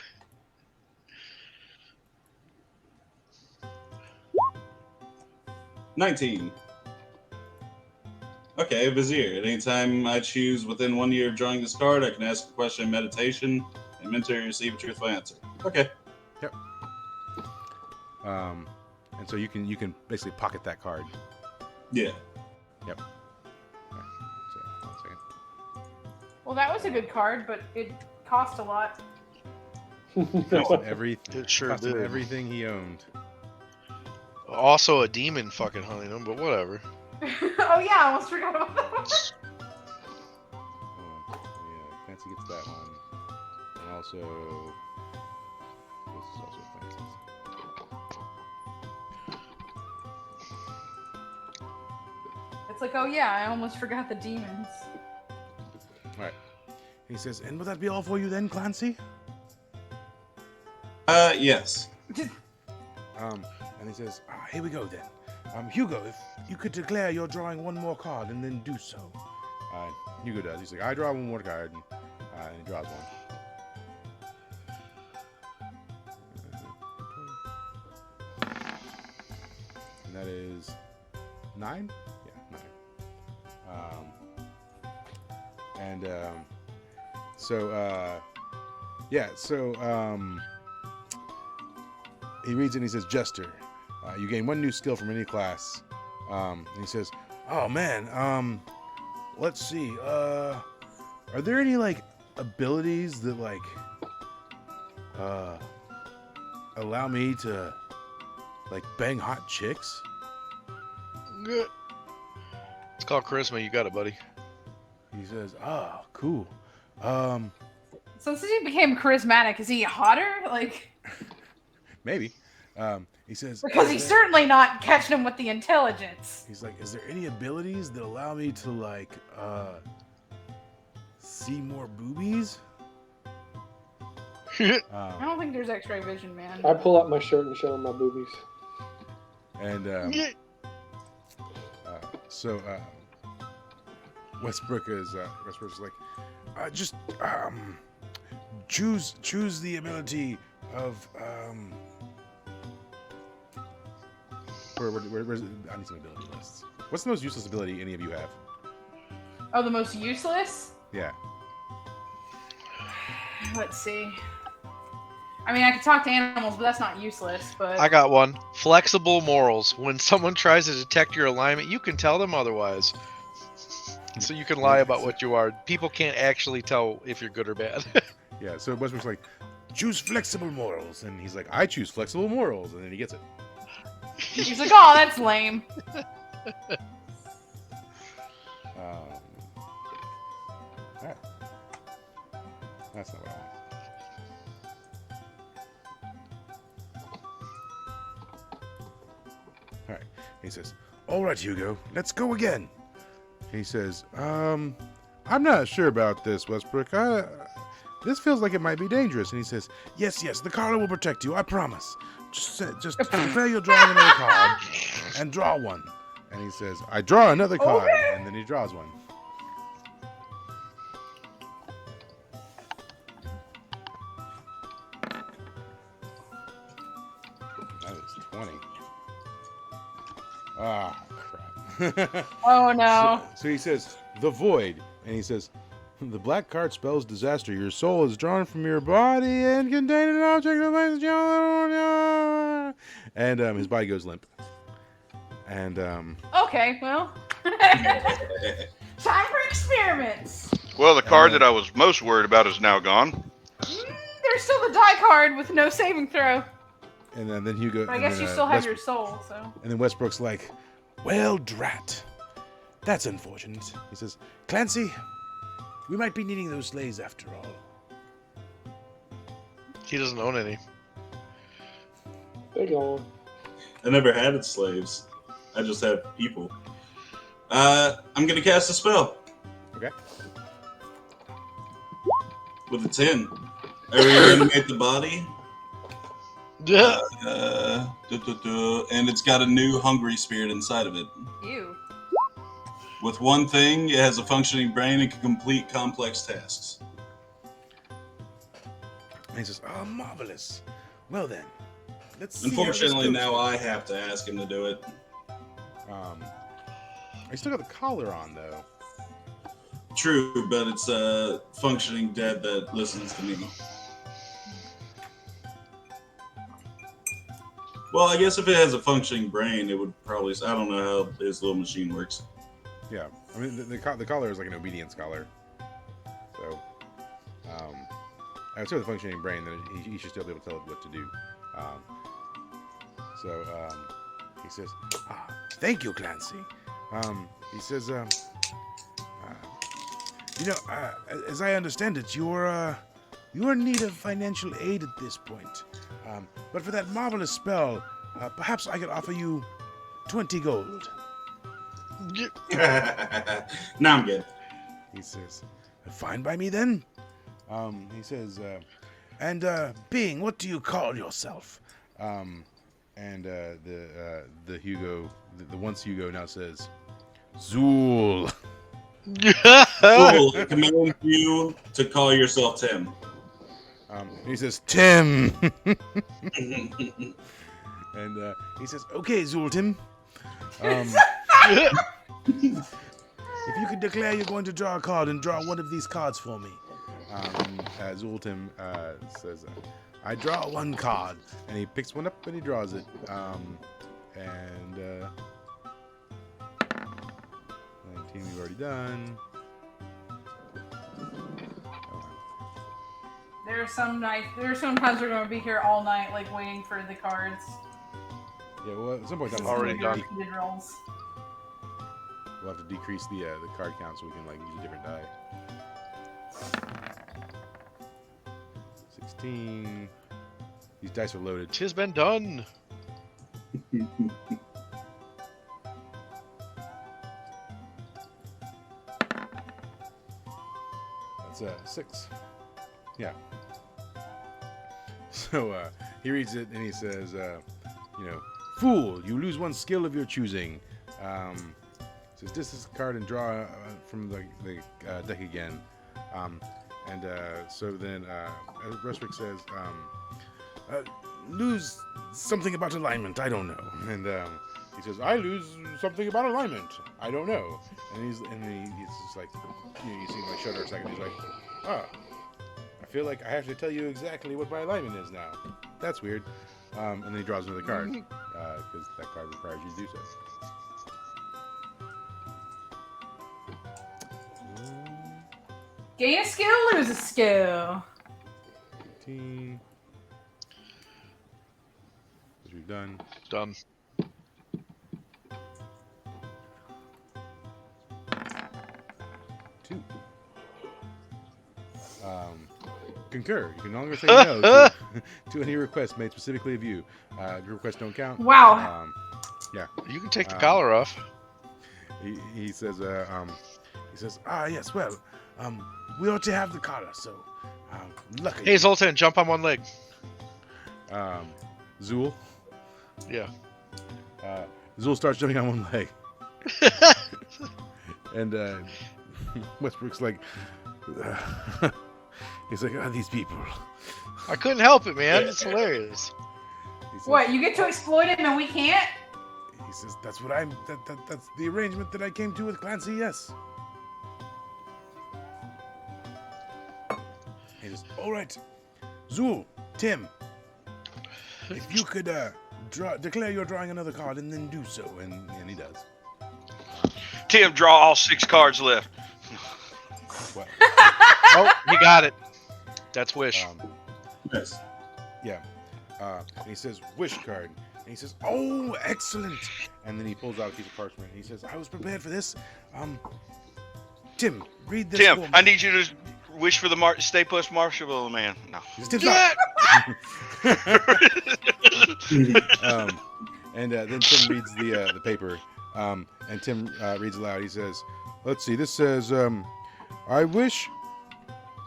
19. Okay, Vizier. At any time I choose within 1 year of drawing this card, I can ask a question in meditation, and mentor receive a truthful answer. Okay. And so you can basically pocket that card. Yeah. Yep. Alright, so 1 second. Well, that was a good card, but it cost a lot. Cost him everything. It sure Cost him did. everything he owned. Also a demon fucking hunting him, but whatever. Oh yeah, I almost forgot about that one. Hold on. Yeah, Clancy gets that one. And also, this is also Clancy's. It's like, oh yeah, I almost forgot the demons. Alright. He says, "And will that be all for you then, Clancy?" Yes. And he says, "Here we go then. Hugo, if you could declare you're drawing one more card and then do so." Hugo does. He's like, "I draw one more card," and he draws one. And that is 9? Yeah, 9. He reads it and he says, "Jester, you gain 1 new skill from any class." And he says, "Oh man, let's see. Are there any like abilities that like allow me to like bang hot chicks?" Good. It's called charisma. You got it, buddy. He says, "Oh, cool. So since he became charismatic, is he hotter? Like, Maybe." He says, because he's certainly not catching him with the intelligence. He's like, "Is there any abilities that allow me to like see more boobies?" I don't think there's X-ray vision, man. I pull out my shirt and show him my boobies. And so Westbrook's like, just choose the ability of where's I need some ability lists. What's the most useless ability any of you have? Oh, the most useless? Yeah. Let's see. I mean, I could talk to animals, but that's not useless. But I got one. Flexible morals. When someone tries to detect your alignment, you can tell them otherwise. So you can lie about what you are. People can't actually tell if you're good or bad. Yeah, so Westbrook's like, "Choose flexible morals," and he's like, "I choose flexible morals," and then he gets it. he's like, oh, that's lame. Alright. That's not what I want. Alright. He says, "Alright, Hugo, let's go again." He says, "I'm not sure about this, Westbrook. This feels like it might be dangerous." And he says, Yes, the collar will protect you, I promise. Just declare you're drawing another card and draw one." And he says, "I draw another card," Okay. and then he draws one. That is 20. Ah, crap. Oh no. So he says, "The void," and he says, "The black card spells disaster. Your soul is drawn from your body and contained an object of and his body goes limp. And Okay, well. Time for experiments. Well, the card that I was most worried about is now gone. There's still the die card with no saving throw. and then Hugo. But I and guess then, you still have West- your soul, so. And then Westbrook's like, "Well, drat. That's unfortunate." He says, "Clancy, we might be needing those slaves after all." He doesn't own any. They're gone. I never had slaves. I just have people. I'm gonna cast a spell Okay. with a 10. I reanimate the body. Yeah. And it's got a new hungry spirit inside of it. Ew. With one thing, it has a functioning brain and can complete complex tasks. And he says, "Oh, marvelous. Well then, let's see." Unfortunately, now I have to ask him to do it. I still got the collar on though. True, but it's a functioning dead that listens to me. Well, I guess if it has a functioning brain, it would probably. I don't know how his little machine works. Yeah, I mean the collar is like an obedience collar. So, I would say with a functioning brain, then he should still be able to tell it what to do. He says, "Thank you, Clancy." He says, as I understand it, you're in need of financial aid at this point. But for that marvelous spell, perhaps I could offer you 20 gold." Now I'm good. He says, "Fine by me then." He says, "And being, what do you call yourself?" The Hugo, the once Hugo now says, "Zool." Cool. I command you to call yourself Tim. He says, "Tim." And he says, "Okay, Zool Tim. If you could declare you're going to draw a card and draw one of these cards for me." Zultim says, "I draw one card," and he picks one up and he draws it. 19 we've already done. There are some nights. There are sometimes we're going to be here all night, like waiting for the cards. Yeah, well, at some point This is Already one of done. your repeated rolls. we'll have to decrease the card count so we can like use a different die. 16. These dice are loaded. Tis been done. That's 6. Yeah. So he reads it and he says, "Fool, you lose one skill of your choosing." Says, "Discard a card and draw from the deck again." So then Ruswick says, "Lose something about alignment. I don't know." And he says, "I lose something about alignment. I don't know." And he's just like, you see him like shudder a second. He's like, "Ah, I feel like I have to tell you exactly what my alignment is now. That's weird." And then he draws another card because that card requires you to do so. Gain a skill, lose a skill. 18. Which we've done. Done. Two. Concur. You can no longer say no to any request made specifically of you. Your requests don't count. Wow. You can take the collar off. He says, yes, well, we ought to have the collar, so lucky. Hey, Zoltan, jump on one leg. Zool. Yeah. Zool starts jumping on one leg. And Westbrook's like, he's like, these people. I couldn't help it, man. It's hilarious. He says, What? You get to exploit him and we can't? He says, that's what that's the arrangement that I came to with Clancy, yes. He says, all right, Zool, Tim, if you could declare you're drawing another card and then do so, and he does. Tim, draw all 6 cards left. Well, Oh, he got it. That's Wish. Yes. yeah. And he says, wish card. And he says, oh, excellent. And then he pulls out a piece of parchment. And he says, I was prepared for this. Tim, read this for Tim, me. I need you to wish for the Stay Puft Marshmallow Man. No. He says, Tim, Yeah. stop. Then Tim reads the paper. And Tim reads aloud. He says, "Let's see. This says, I wish Tim,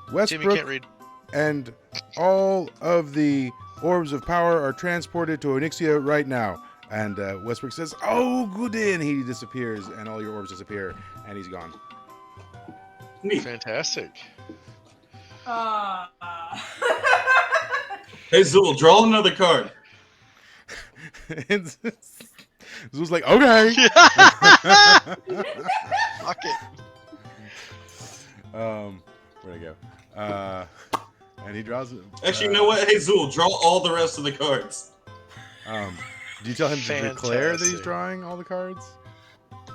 you Westbrook can't read. and all of the orbs of power are transported to Onyxia right now." And Westbrook says, "Oh, good." And he disappears, and all your orbs disappear, and he's gone. Neat. Fantastic. Hey, Zool, draw another card. And Zool's like, "Okay." Fuck it. Where'd I go? And he draws. Actually, you know what? Hey, Zool, draw all the rest of the cards. Do you tell him to declare that he's Fantastic. drawing all the cards?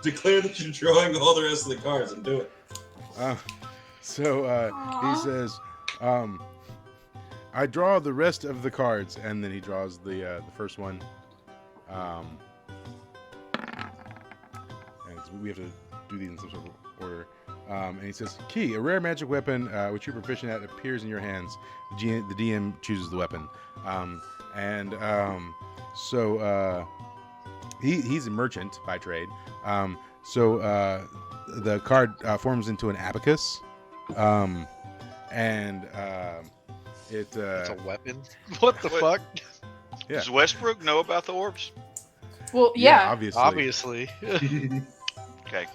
Declare that you're drawing all the rest of the cards and do it. So he says, "I draw the rest of the cards," and then he draws the first one. And we have to do these in some sort of order. And he says, "Key, a rare magic weapon which you're proficient at appears in your hands. The DM chooses the weapon." So he's a merchant by trade. So the card forms into an abacus. It's It's a weapon. What the What? fuck? Yeah. Does Westbrook know about the orbs? Well, yeah. obviously. Obviously. Okay.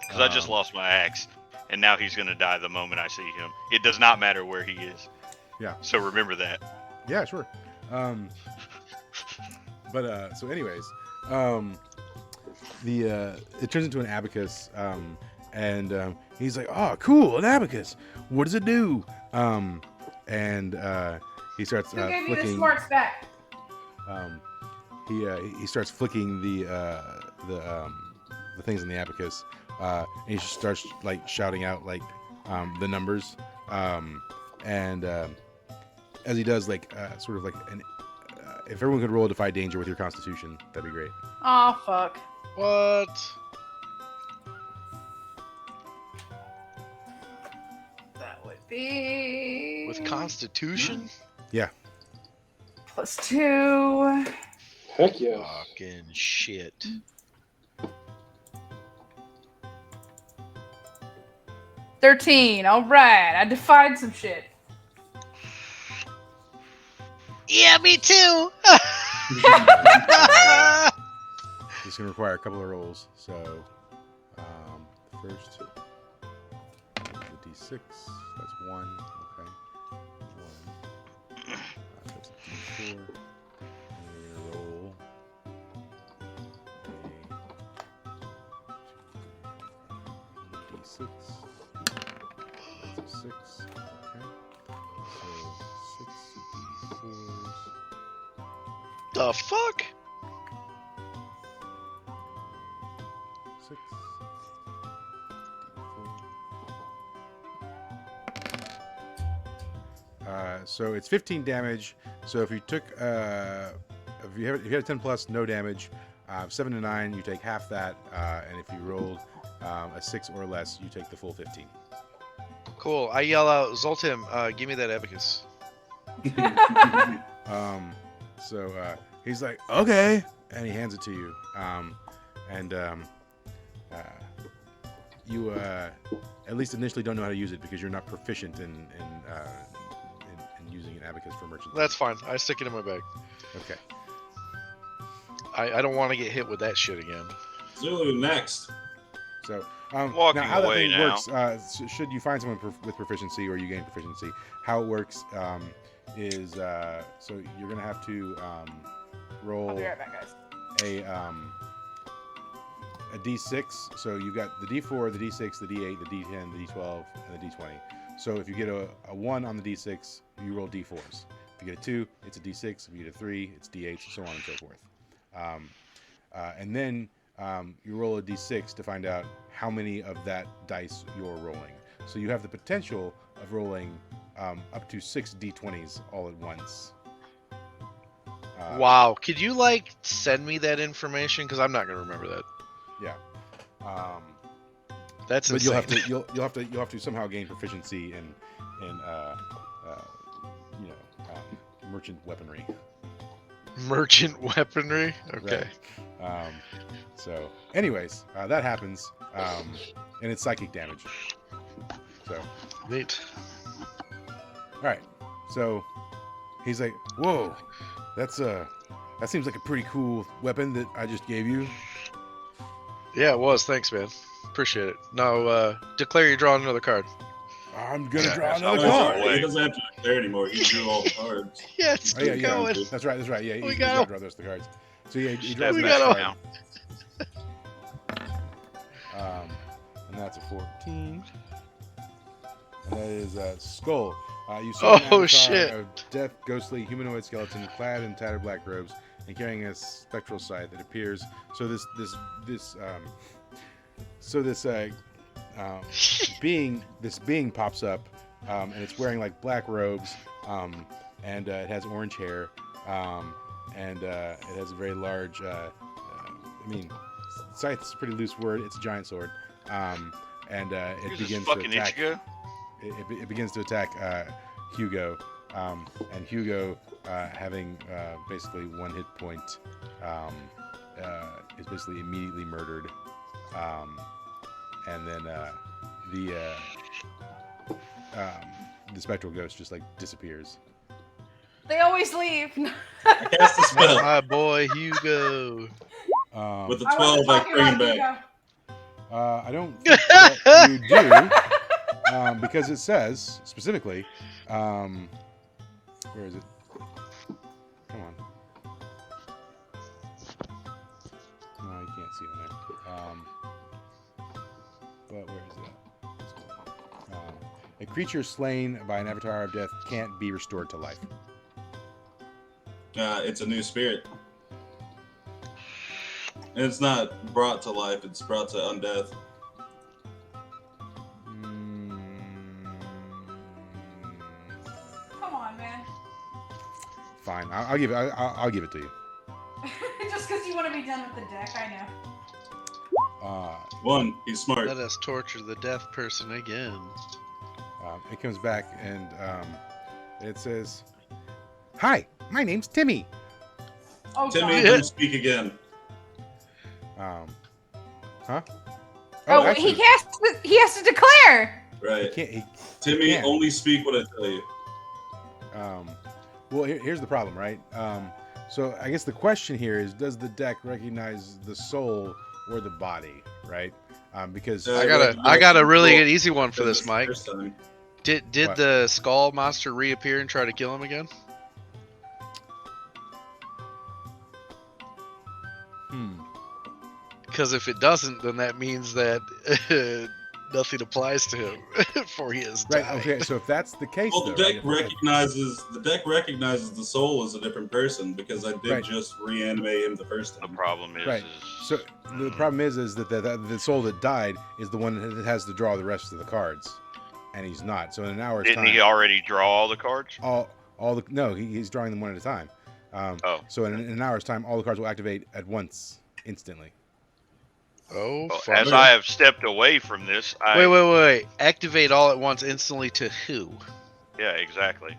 Because I just lost my axe, and now he's gonna die the moment I see him. It does not matter where he is. Yeah. So remember that. Yeah, sure. So anyways, it turns into an abacus, and he's like, "Oh, cool, an abacus. What does it do?" He starts Who gave you the flicking. smarts back? He starts flicking the things in the abacus, and he just starts like shouting out like the numbers, as he does, like sort of like an. If everyone could roll a defy danger with your constitution, that'd be great. Oh fuck. What? That would be With Constitution? +2. Heck yeah. Fucking shit. $13. All right, I defied some shit. Yeah, me too. It's gonna require a couple of rolls. So, first, the d6. That's 1. Okay, 1. That's a d4. And we're gonna roll a d6. That's a 6. Okay. So 6 d4s. The fuck? 6. So it's 15 damage. So if you took, if you had a 10 plus, no damage. 7 to 9, you take half that, and if you rolled a 6 or less, you take the full 15. Cool. I yell out, Zoltim, give me that abacus. So he's like, "Okay," and he hands it to you. You at least initially don't know how to use it because you're not proficient in using an abacus for merchant. That's fine. I stick it in my bag. Okay. I don't want to get hit with that shit again. Zulu, next. So Walking now how that away thing now. works, should you find someone with proficiency or you gain proficiency, how it works is so you're gonna have to roll I'll be right back, guys. a d6. So you've got the d4, the d6, the d8, the d10, the d12, and the d20. So if you get a 1 on the d6, you roll d4s. If you get a 2, it's a d6. If you get a 3, it's d8, so on and so forth. And then you roll a d6 to find out how many of that dice you're rolling. So you have the potential of rolling up to 6 d20s all at once. Wow. Could you like send me that information? Because I'm not gonna remember that. Yeah. That's But insane. you'll have to somehow gain proficiency in merchant weaponry. Merchant weaponry. Okay. Right. So, anyways, that happens, and it's psychic damage. So, Neat. all right. So he's like, "Whoa, that seems like a pretty cool weapon that I just gave you." Yeah, it was. Thanks, man. Appreciate it. Now, declare you're drawing another card. I'm gonna draw That's another not one card. way. He doesn't have to declare anymore. He drew all the cards. Yeah, it's Oh, still yeah, going. That's right. Yeah, We he's got got to him. draw the rest of the cards. So yeah, he Step draws the We next got back him. card, now. and that's a 14. And that is Skull. You see an avatar shit. of death, ghostly humanoid skeleton, clad in tattered black robes and carrying a spectral scythe that appears. So this being pops up, and it's wearing like black robes, and it has orange hair, and it has a very large. Scythe is a pretty loose word. It's a giant sword, and it Here's this begins to fucking attack. Ichigo. It begins to attack Hugo, and Hugo, having basically 1 hit point, is basically immediately murdered, and then the spectral ghost just like disappears. They always leave. I cast the spell. My boy Hugo. With the I 12, wasn't I talking bring him about back. I don't think that you do, because it says specifically, where is it? Come on. No, you can't see it on there. But where is it? A creature slain by an avatar of death can't be restored to life. It's a new spirit. And it's not brought to life, it's brought to undeath. Come on, man. Fine, I'll give it. I'll give it to you. Just because you want to be done with the deck, I know. One, he's smart. Let us torture the deaf person again. It comes back and it says, "Hi, my name's Timmy." Oh, Timmy, God. don't speak again. Huh? Oh, actually, he has to declare. he Right. can't. Timmy, can't. only speak what I tell you. Well, here's the problem, right? So I guess the question here is, does the deck recognize the soul or the body, right? Because I got a really good easy one for this, Mike. First time. Did What? the skull monster reappear and try to kill him again? Because if it doesn't, then that means that nothing applies to him for he has right. died. Okay. So if that's the case, Well, the though, deck right, recognizes the soul as a different person because I did Right. just reanimate him the first The time. problem is, Right. So the problem is that the soul that died is the one that has to draw the rest of the cards, and he's not. So in an hour's didn't time, he already draw all the cards? he's drawing them one at a time. So in an hour's time, all the cards will activate at once, instantly. Oh, Well, fuck. as I have stepped away from this, Wait. Activate all at once instantly to who? Yeah, exactly.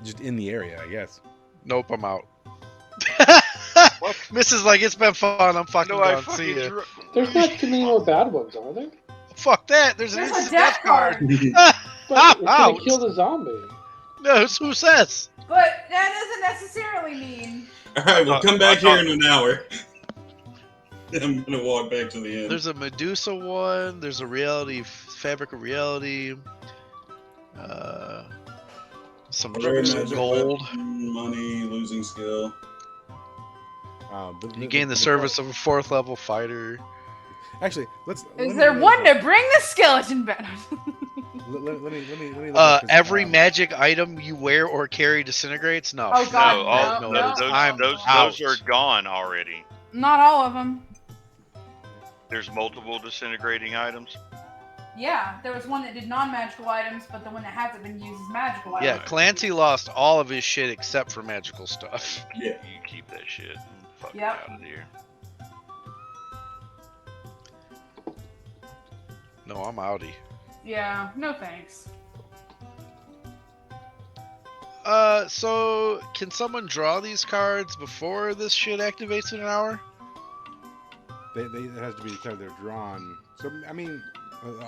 Just in the area, I guess. Nope, I'm out. Mrs. like, it's been fun. I'm fucking No, I gone. fucking See ya. There's not too many more bad ones, are there? Fuck that. There's an There's a instant death death card. card. But it Ouch. could have killed a zombie. No, who says? But that doesn't necessarily mean. All right, we'll come back I thought- here in an hour. I'm gonna walk back to the end. There's a Medusa one. There's a fabric of reality. Some Rare some magic gold. weapon, money, losing skill. But You gain the service of a 4th level fighter. Actually, let's. Is there one to bring the skeleton back? Let me look up, 'cause, Every magic item you wear or carry disintegrates. No. Oh, God, No, all, no, no, no. I'm those out. are gone already. Not all of them. There's multiple disintegrating items. Yeah, there was one that did non-magical items, but the one that hasn't been used is magical Yeah, items. Clancy lost all of his shit except for magical stuff. Yeah. You keep that shit. Fuck Yep. out of here. No, I'm outie. Yeah, no thanks. So can someone draw these cards before this shit activates in an hour? It has to be because they're drawn. So I mean,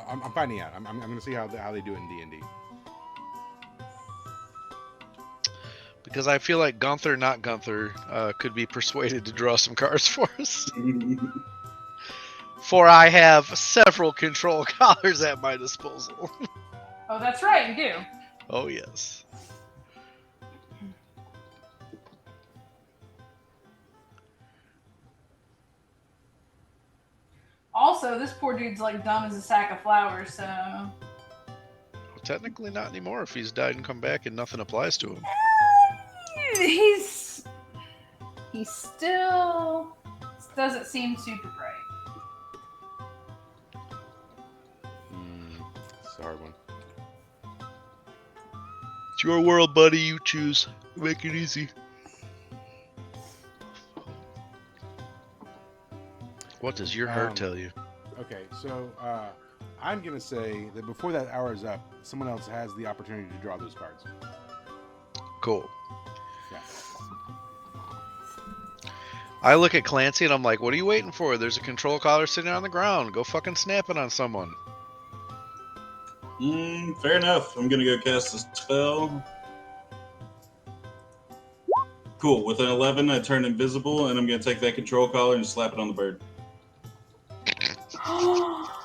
I'm finding out. I'm going to see how they do it in D&D. Because I feel like Gunther, not Gunther, could be persuaded to draw some cards for us. For I have several control collars at my disposal. Oh, that's right, you do. Oh, yes. Also, this poor dude's like dumb as a sack of flowers, so. Well, technically not anymore if he's died and come back and nothing applies to him. He still doesn't seem super bright. It's a hard one. It's your world, buddy. You choose. Make it easy. What does your heart tell you? Okay, so I'm going to say that before that hour is up, someone else has the opportunity to draw those cards. Cool. Yeah. I look at Clancy and I'm like, what are you waiting for? There's a control collar sitting on the ground. Go fucking snap it on someone. Fair enough. I'm gonna go cast a spell. Cool. With an 11, I turn invisible, and I'm gonna take that control collar and slap it on the bird.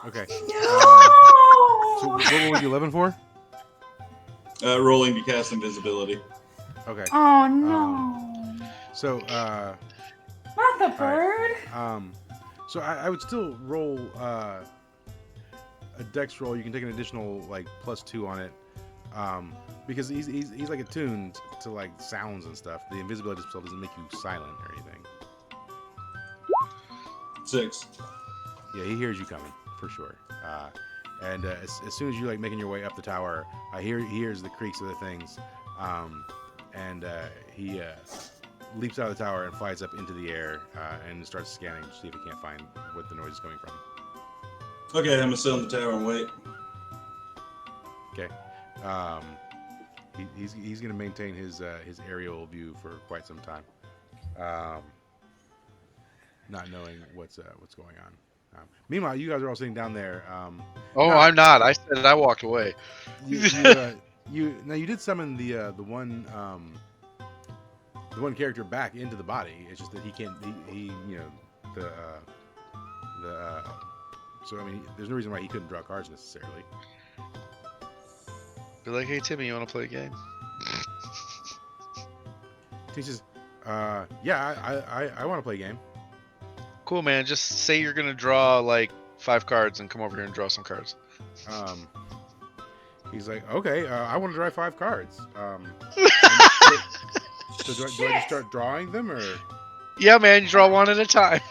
Okay. No! So what was you 11 for? Rolling to cast invisibility. Okay. Oh no! So Not the bird. so I would still roll a dex roll. You can take an additional like +2 on it, because he's like attuned to like sounds and stuff. The invisibility spell doesn't make you silent or anything. 6. Yeah, he hears you coming for sure. And as soon as you like making your way up the tower, he hears the creaks of the things, and he leaps out of the tower and flies up into the air and starts scanning to see if he can't find what the noise is coming from. Okay, I'm gonna sit on the tower and wait. Okay. He's gonna maintain his aerial view for quite some time, not knowing what's going on. Meanwhile, you guys are all sitting down there. I'm not. I said I walked away. You did summon the one character back into the body. It's just that he can't. He So I mean, there's no reason why he couldn't draw cards necessarily. Be like, hey Timmy, you want to play a game? He says, "Yeah, I want to play a game." Cool, man. Just say you're gonna draw like 5 cards and come over here and draw some cards. He's like, "Okay, I want to draw 5 cards." So do I just start drawing them, or? Yeah, man. You draw one at a time.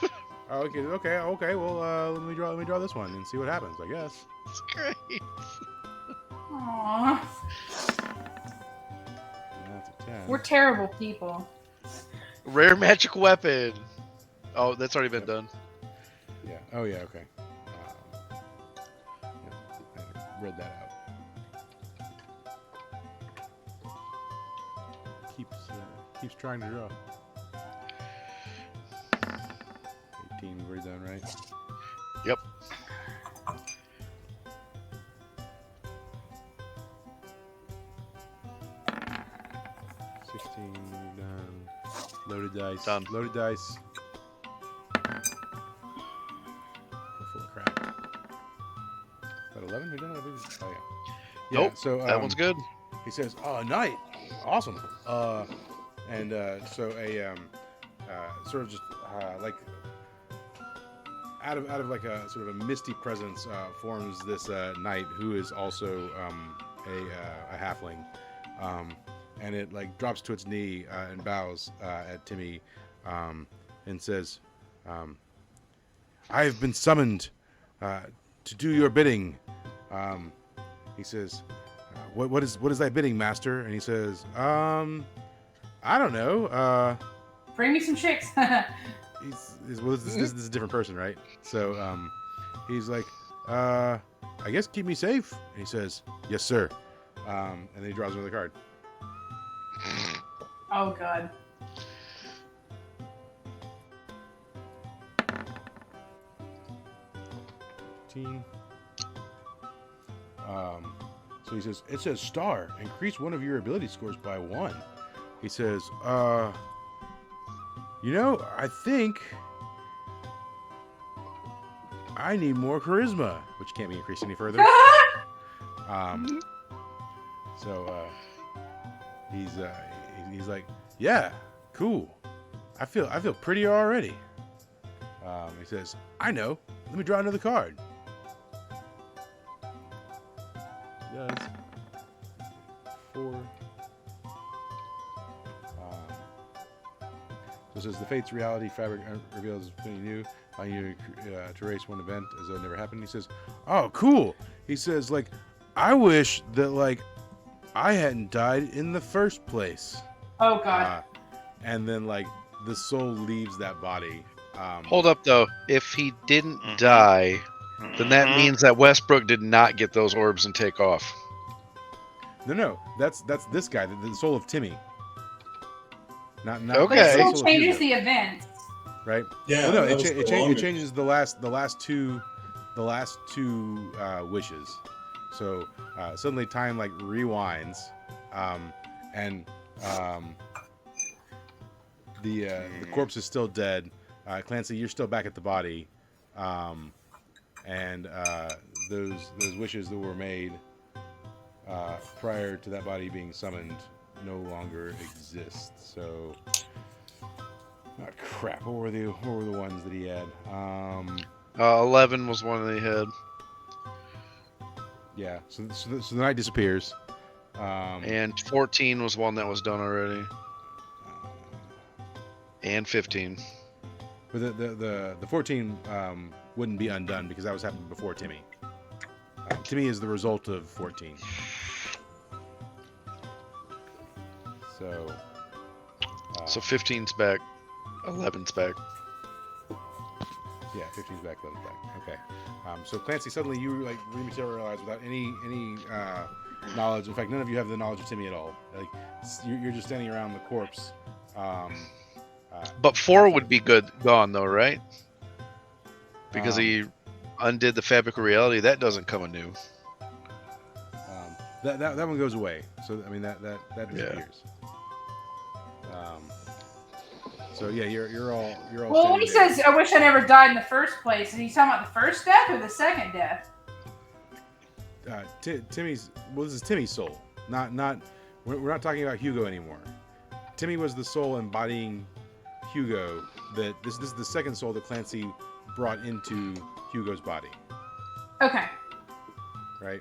Oh, okay. Well, let me draw this one and see what happens. I guess. It's great. Aww. That's a 10. We're terrible people. Rare magic weapon. Oh, that's already been done. Yeah. Oh, yeah. Okay. Yeah, I read that out. Keeps trying to draw. 18, we've already done, right? Yep. Done. Loaded dice. Done. Loaded dice. Oh, full of crap. Is that 11? We done it? Oh, yeah. Nope. So That one's good. He says, "Oh, night, awesome." And so a sort of just like out of like a sort of a misty presence forms this knight who is also a halfling, and it like drops to its knee and bows at Timmy, and says, "I have been summoned to do your bidding." He says, what is thy bidding, master? And he says, I don't know. Bring me some chicks. This is a different person, right? So he's like, I guess keep me safe. And he says, yes, sir. And then he draws another card. Oh god. So he says, it says star. Increase one of your ability scores by 1. He says, I think I need more charisma, which can't be increased any further. So he's like, yeah, cool. I feel prettier already. He says, I know. Let me draw another card. He does. 4. So it says the Fates reality fabric reveals something new. I need to erase one event as though it never happened. He says, oh, cool. He says, like, I wish that, like, I hadn't died in the first place. Oh god. And then, like, the soul leaves that body. Hold up, though. If he didn't die, then that means that Westbrook did not get those orbs and take off. No. That's this guy, the soul of Timmy. Not Okay. But it soul still of changes Hugo, the event. right? Yeah, Well, no, that was it prolonged. changes the last two wishes. So suddenly time like rewinds, and the corpse is still dead. Clancy, you're still back at the body, and those wishes that were made prior to that body being summoned no longer exist. So, crap. What were the ones that he had? 11 was one that he had. Yeah. So the night disappears. And 14 was one that was done already. And 15. But the 14 wouldn't be undone because that was happening before Timmy. Timmy is the result of 14. So. So 15's back. 11's back. Yeah, 15's back, 11's back. Okay. So Clancy, suddenly you like rematerialize without any knowledge. In fact, none of you have the knowledge of Timmy at all. Like you're just standing around the corpse. But 4 would be gone though, right? Because he undid the fabric of reality. That doesn't come anew. That one goes away. So I mean that disappears. So yeah, you're all. Well, when he standing there. says, "I wish I never died in the first place," is he talking about the first death or the second death? Timmy's. Well, this is Timmy's soul. Not. We're not talking about Hugo anymore. Timmy was the soul embodying Hugo. That this is the second soul that Clancy brought into Hugo's body. Okay. Right.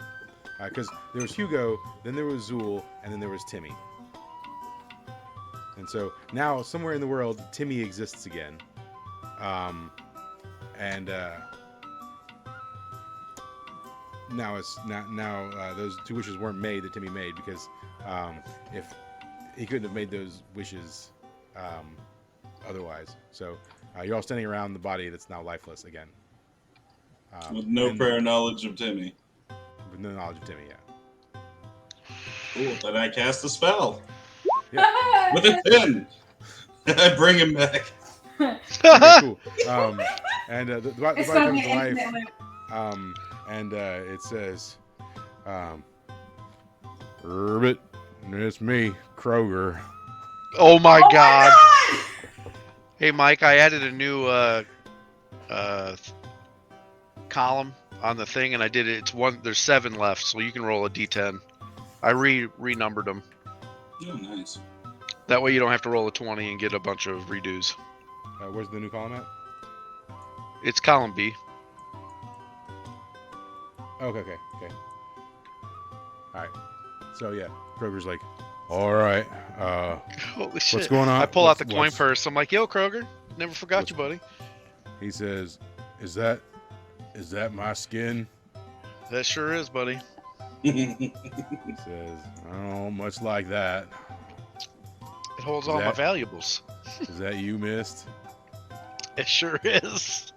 Because there was Hugo, then there was Zool, and then there was Timmy. And so now, somewhere in the world, Timmy exists again. Now those two wishes weren't made that Timmy made because if he couldn't have made those wishes otherwise. So you're all standing around the body that's now lifeless again. With no prior knowledge of Timmy. With no knowledge of Timmy, yeah. Cool. Then I cast a spell. Yeah. With a 10. I bring him back. Okay, cool. And the body It's gonna comes be to an life. infinite loop. And it says, Herbert, it's me, Kroger. Oh my Oh god. my god! Hey Mike, I added a new column on the thing, and I did it. There's 7 left, so you can roll a d10. I renumbered them. Oh, nice. That way you don't have to roll a 20 and get a bunch of redos. Where's the new column at? It's column B. Okay. All right. So yeah, Kroger's like, all right. Holy shit. What's going on? I pull out the coin What's- purse. I'm like, yo, Kroger, never forgot you, buddy. He says, is that my skin? That sure is, buddy. He says, oh, much like that. It holds Is all my that- valuables. Is that you, Mist? It sure is.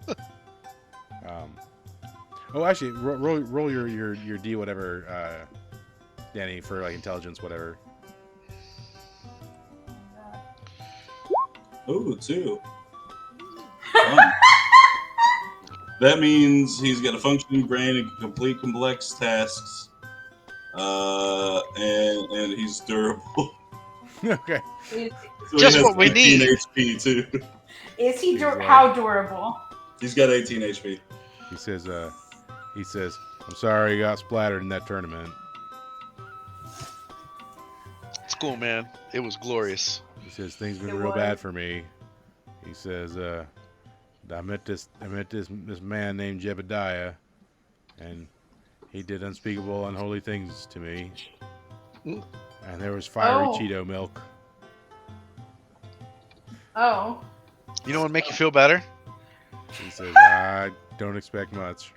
Oh, actually, roll your D whatever, Danny, for like intelligence, whatever. Ooh, 2. Fun. That means he's got a functioning brain and can complete complex tasks. And he's durable. Okay. Is, So Just he has what we 18 need. HP too. is he He's like- how durable? He's got 18 HP. He says, I'm sorry you got splattered in that tournament. It's cool, man. It was glorious. He says things been It real was. bad for me. He says, I met this man named Jebediah, and he did unspeakable, unholy things to me. Mm. And there was fiery Oh. Cheeto milk. Oh. You know what would make you feel better? He says, I don't expect much.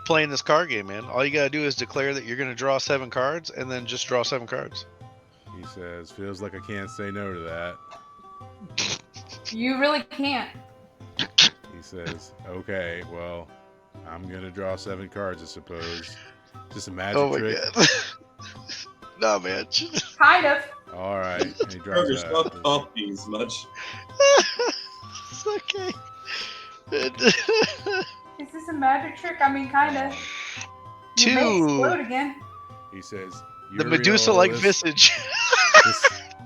Playing this card game, man. All you gotta do is declare that you're gonna draw 7 cards, and then just draw 7 cards. He says, feels like I can't say no to that. You really can't. He says, okay, well, I'm gonna draw 7 cards, I suppose. Just a magic Oh my trick. god. No, man. Kind of. All right. And he draws Kroger, stop talking as much. It's okay. Is this a magic trick? I mean, kind of. You may 2. explode again. He says, The "You're Medusa-like real, visage.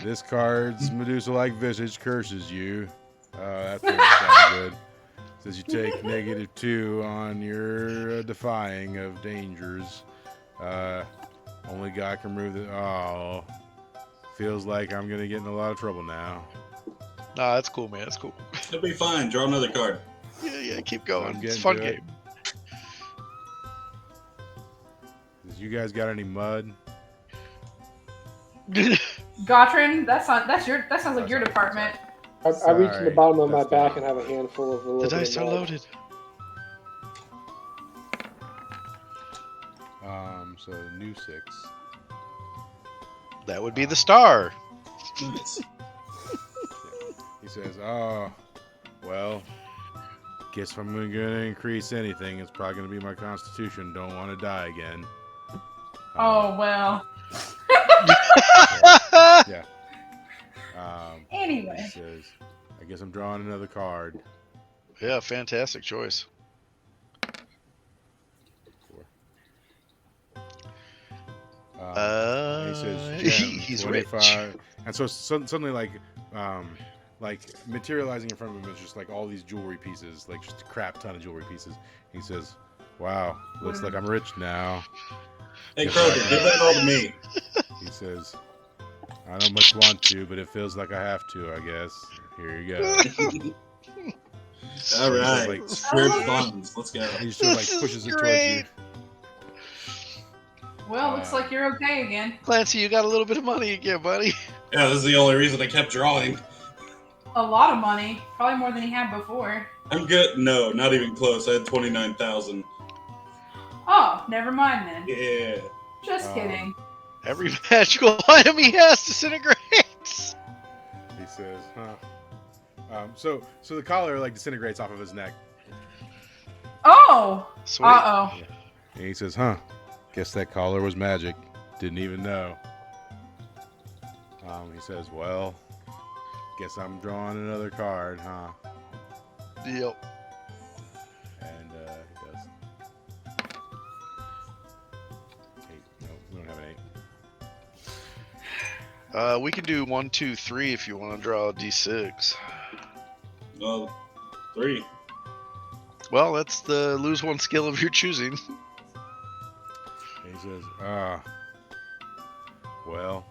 This card's Medusa-like visage curses you. That doesn't sound good. Says you take -2 on your defying of dangers. Only guy can remove the. Oh, feels like I'm gonna get in a lot of trouble now. Nah, that's cool, man. That's cool. It'll be fine. Draw another card. Yeah, keep I'm going. It's a getting fun to it. game. Says, you guys got any mud? Gotrin, that sounds like your department. I reach in the Sorry, bottom of my that's back fine. and have a handful of a little The bit dice of are mud. loaded. So new 6. That would be the star. Nice. He says, oh, well, guess if I'm going to increase anything, it's probably going to be my constitution. Don't want to die again. Oh well. Yeah. He Anyway. says, I guess I'm drawing another card. Yeah, fantastic choice. 4. And he says, gem, he's 25. rich. And so suddenly, like materializing in front of him is just like all these jewelry pieces, like just a crap ton of jewelry pieces. He says, wow, looks like I'm rich now. Hey, Kroger, give that all to me. He says, I don't much want to, but it feels like I have to, I guess. Here you go. All right. Like- Square funds. Let's go. He just sort of like This is pushes it towards great. you. Well, looks like you're okay again. Clancy, you got a little bit of money again, buddy. Yeah, this is the only reason I kept drawing. A lot of money, probably more than he had before. I'm good. No, not even close. I had 29,000. Oh, never mind then. Yeah. Just kidding. Every magical item he has disintegrates. He says, so the collar like disintegrates off of his neck. Oh. Sweet. Uh oh. And he says, guess that collar was magic. Didn't even know. He says, well, guess I'm drawing another card, huh? Yep. And he does. 8. No, we don't have an 8. We can do 1, 2, 3 if you want to draw a d6. Well, 3. Well, that's the lose 1 skill of your choosing. And he says, well,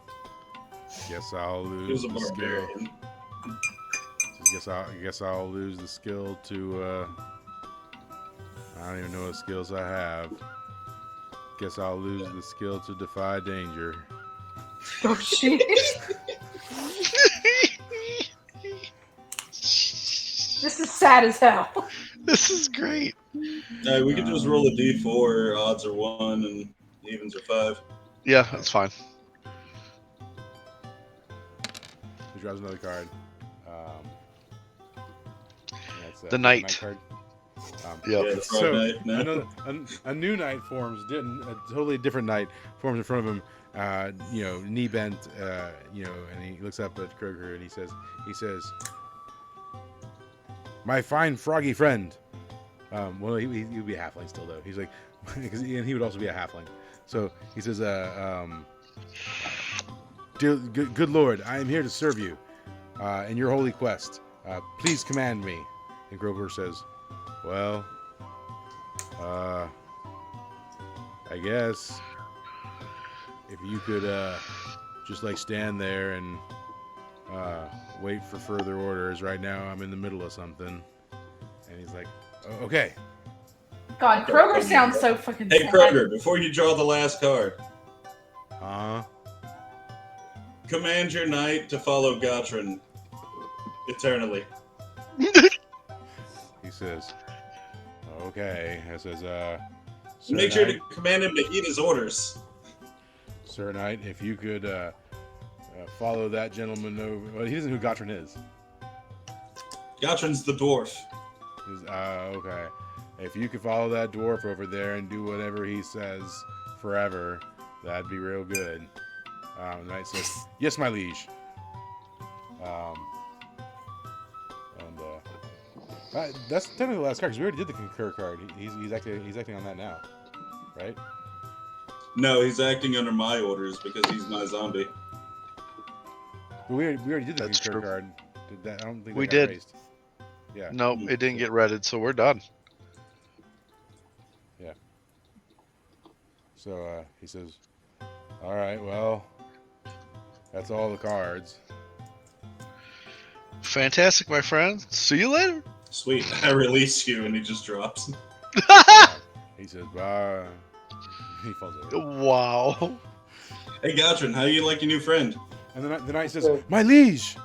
guess I'll He was lose a the skill. barbarian. Guess I'll lose the skill to I don't even know what skills I have. Guess I'll lose the skill to defy danger. Oh shit. This is sad as hell. This is great. We can just roll a d4. Odds are 1 and evens are 5. Yeah, that's fine. He draws another card. That's, The knight. card. Yep. Yeah, the frog So knight. No. a new knight forms, a totally different knight forms in front of him. Knee bent. And he looks up at Kroger and he says, "My fine froggy friend." Well, he would be a halfling still though. He's like, and he would also be a halfling. So he says, "Dear good Lord, I am here to serve you in your holy quest. Please command me." And Kroger says, "Well, I guess if you could just like stand there and wait for further orders. Right now, I'm in the middle of something." And he's like, "Oh, okay." God, Kroger sounds so fucking Hey sad. Kroger, before you draw the last card, command your knight to follow Gotrin eternally. He says, "Okay." He says, "Sir Make sure to Knight, command him to eat his orders. Sir Knight, if you could follow that gentleman over." Well, he doesn't know who Gotrin is. Gotrin's the dwarf. He's, okay. If you could follow that dwarf over there and do whatever he says forever, that'd be real good. The knight says, "Yes, my liege." That's technically the last card because we already did the concur card. He's acting on that now, right? No, he's acting under my orders because he's my zombie. But we already did the That's concur true. card. I don't think We that got did. raised. Yeah. Nope, it didn't get redded, so we're done. So he says, "All right, well, that's all the cards." Fantastic, my friend. See you later. Sweet, I release you, and he just drops. He says, "Bye." He falls over. Wow. Hey Gotrin, how you like your new friend? And the knight says, "My liege."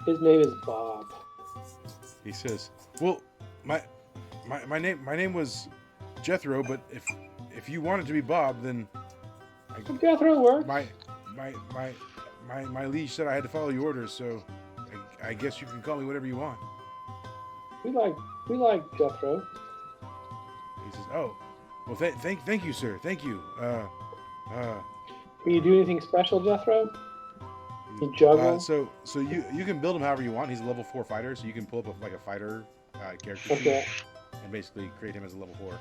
His name is Bob. He says, "Well, my name was Jethro, but if you wanted to be Bob, then Jethro works. my liege said I had to follow your orders, so I guess you can call me whatever you want." We like Jethro. He says, "Oh, well, thank you, sir. Thank you. Can you do anything special, Jethro? You juggle? So you can build him however you want. He's a level 4 fighter, so you can pull up a fighter character sheet Okay. and basically create him as a level 4.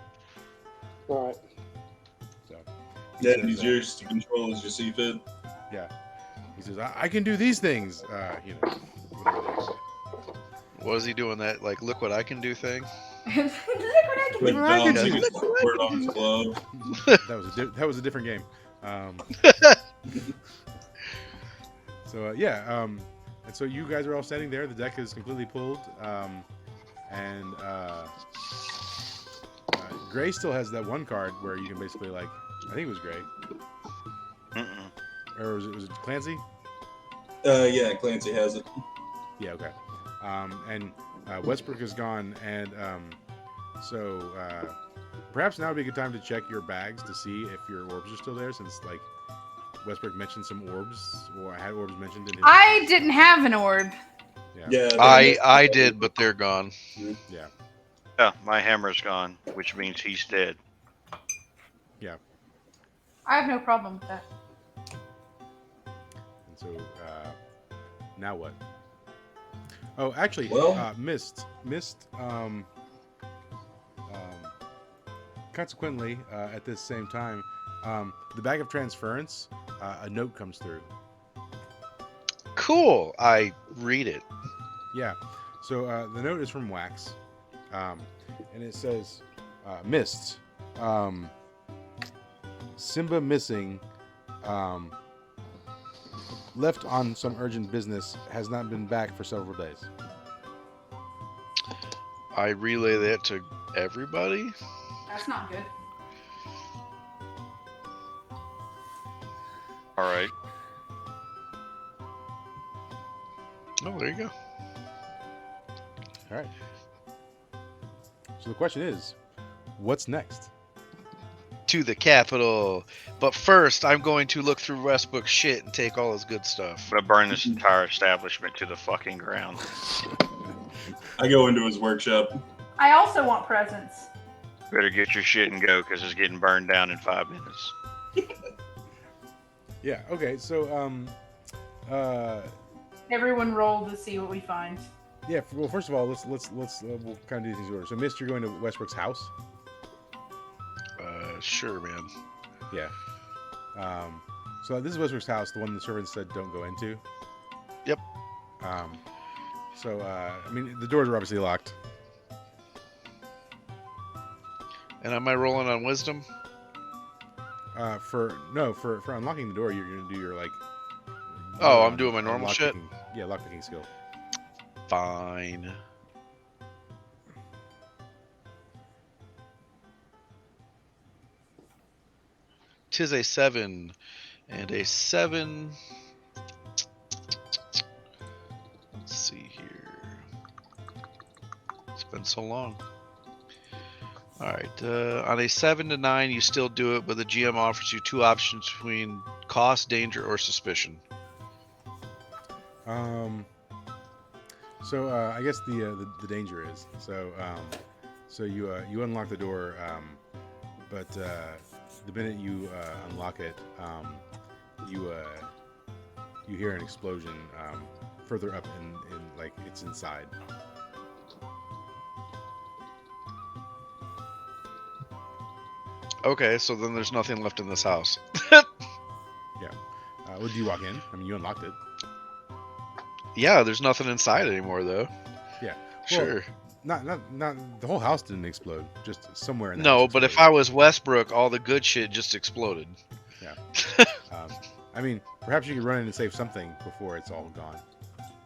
All right. So Yeah, says, he's yours to control as you see fit. yeah. He says, I can do these things. Whatever they are. What is he doing? That like, look what I can do thing? Look what I can With do. I can Dom's do- word on his glove. That was a different game. So and so you guys are all standing there. The deck is completely pulled, and Gray still has that one card where you can basically I think it was Gray, Mm-mm. or was it Clancy? Yeah, Clancy has it. Yeah, okay. And Westbrook is gone, and so perhaps now would be a good time to check your bags to see if your orbs are still there, since Westbrook mentioned some orbs, or I had orbs mentioned in his. I didn't have an orb. Yeah, I did, but they're gone. Yeah. Yeah, my hammer's gone, which means he's dead. I have no problem with that. And so now what? Oh, actually, Well- Mist. Consequently, at this same time, the bag of transference, a note comes through. Cool. I read it. Yeah. So the note is from Wax, and it says, "Mist, Simba missing, left on some urgent business, has not been back for several days." I relay that to everybody. That's not good. All right. Oh, there you go. All right. So the question is, what's next? To the capital. But first, I'm going to look through Westbrook's shit and take all his good stuff. I'm gonna burn this entire establishment to the fucking ground. I go into his workshop. I also want presents. Better get your shit and go because it's getting burned down in 5 minutes. Yeah. Okay. So Everyone roll to see what we find. yeah. Well, first of all, let's we'll kind of do things in order. So, Mist, you're going to Westbrook's house. Sure, man. Yeah. So this is Westbrook's house, the one the servants said don't go into. Yep. So I mean, the doors are obviously locked. And am I rolling on wisdom? For unlocking the door, you're gonna do your like. Oh, I'm doing my normal shit. Yeah, lockpicking skill. Fine. Tis a 7 and a 7. Let's see here. It's been so long. All right. On a 7 to 9, you still do it, but the GM offers you 2 options between cost, danger, or suspicion. So I guess the danger is so you unlock the door, but the minute you unlock it, you hear an explosion further up in like it's inside. Okay, so then there's nothing left in this house. Yeah. Would you walk in? I mean, you unlocked it. Yeah, there's nothing inside anymore, though. Yeah. Sure. Not the whole house didn't explode. Just somewhere in the No, house but if exploded. I was Westbrook, all the good shit just exploded. Yeah. I mean, perhaps you could run in and save something before it's all gone.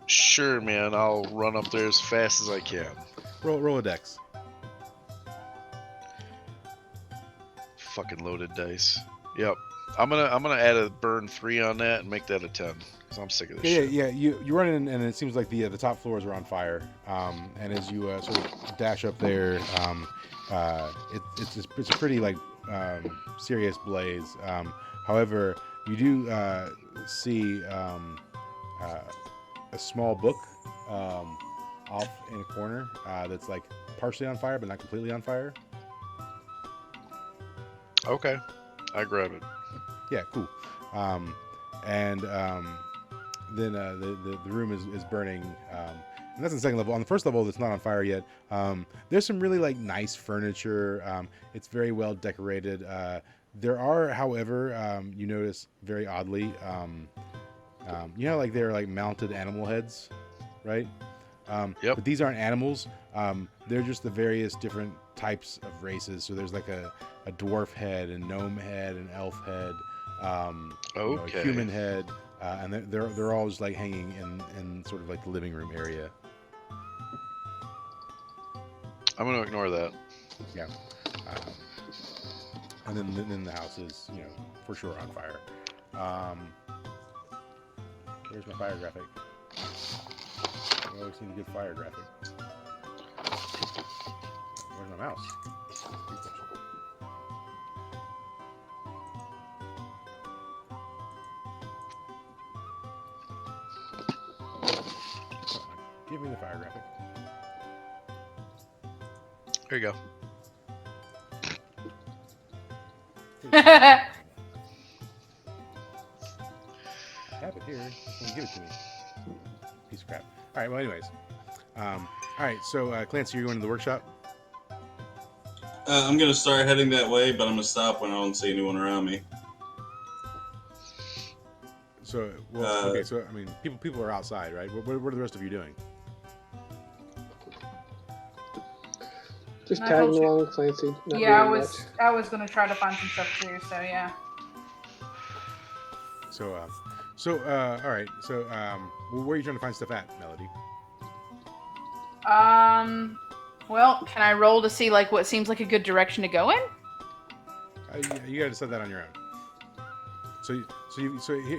Sure, man. I'll run up there as fast as I can. Roll a dex. Fucking loaded dice. Yep. I'm gonna add a burn 3 on that and make that a 10. Cause I'm sick of this shit. Yeah. You run in and it seems like the top floors are on fire. And as you sort of dash up there, it's a pretty like serious blaze. However, you do see a small book off in a corner that's like partially on fire but not completely on fire. Okay. I grab it. Yeah, cool. And then the room is burning. And that's on the second level. On the first level, that's not on fire yet. There's some really like nice furniture. It's very well decorated. There are, however, you notice very oddly, you know, like they're like mounted animal heads, right? Yep. But these aren't animals. They're just the various different types of races. So there's like a dwarf head, a gnome head, an elf head, you know, a human head, and they're all just like hanging in sort of like the living room area. I'm gonna ignore that. Yeah. And then the house is, you know, for sure on fire. Where's my fire graphic? I always need a good fire graphic. Where's my mouse? Give me the fire graphic. Here you go. Have it here. Well, give it to me. Piece of crap. All right. Well, anyways. All right. So, Clancy, you're going to the workshop. I'm gonna start heading that way, but I'm gonna stop when I don't see anyone around me. So, well, okay. So, I mean, people are outside, right? What are the rest of you doing? Just I tagging told you. along, Clancy. Not Yeah, doing much. I was gonna try to find some stuff too. So yeah. So, all right. So, well, where are you trying to find stuff at, Melody? Well, can I roll to see like what seems like a good direction to go in? You got to decide that on your own. So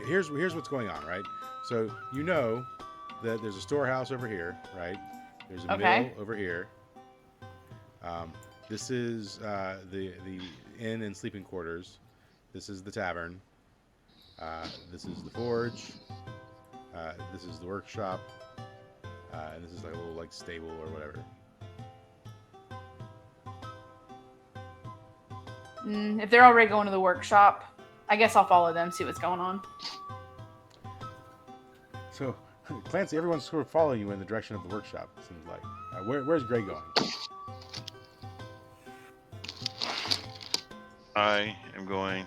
here's what's going on, right? So you know that there's a storehouse over here, right? There's a Okay. mill over here. This is the inn and sleeping quarters. This is the tavern. This is the forge. This is the workshop. And this is like a little like stable or whatever. If they're already going to the workshop, I guess I'll follow them, see what's going on. So, Clancy, everyone's sort of following you in the direction of the workshop, it seems like. Where's Gray going? I am going.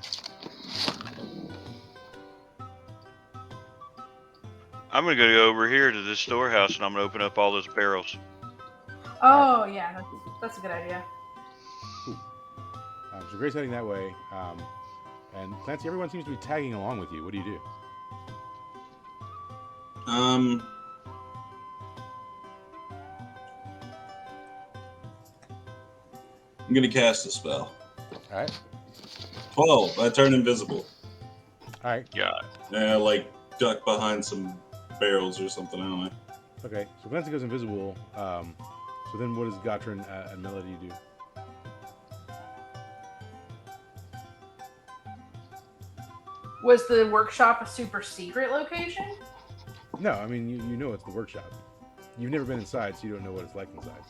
I'm gonna go over here to this storehouse and I'm gonna open up all those barrels. Oh, yeah, that's a good idea. Cool. So Gray's heading that way. And Clancy, everyone seems to be tagging along with you. What do you do? I'm gonna cast a spell. All right. 12. I turn invisible. All right. Yeah. And I like duck behind some barrels or something. I don't know. Okay. So Clancy goes invisible. So then what does Gotran and Melody do? Was the workshop a super secret location? No, I mean, you know it's the workshop. You've never been inside, so you don't know what it's like inside.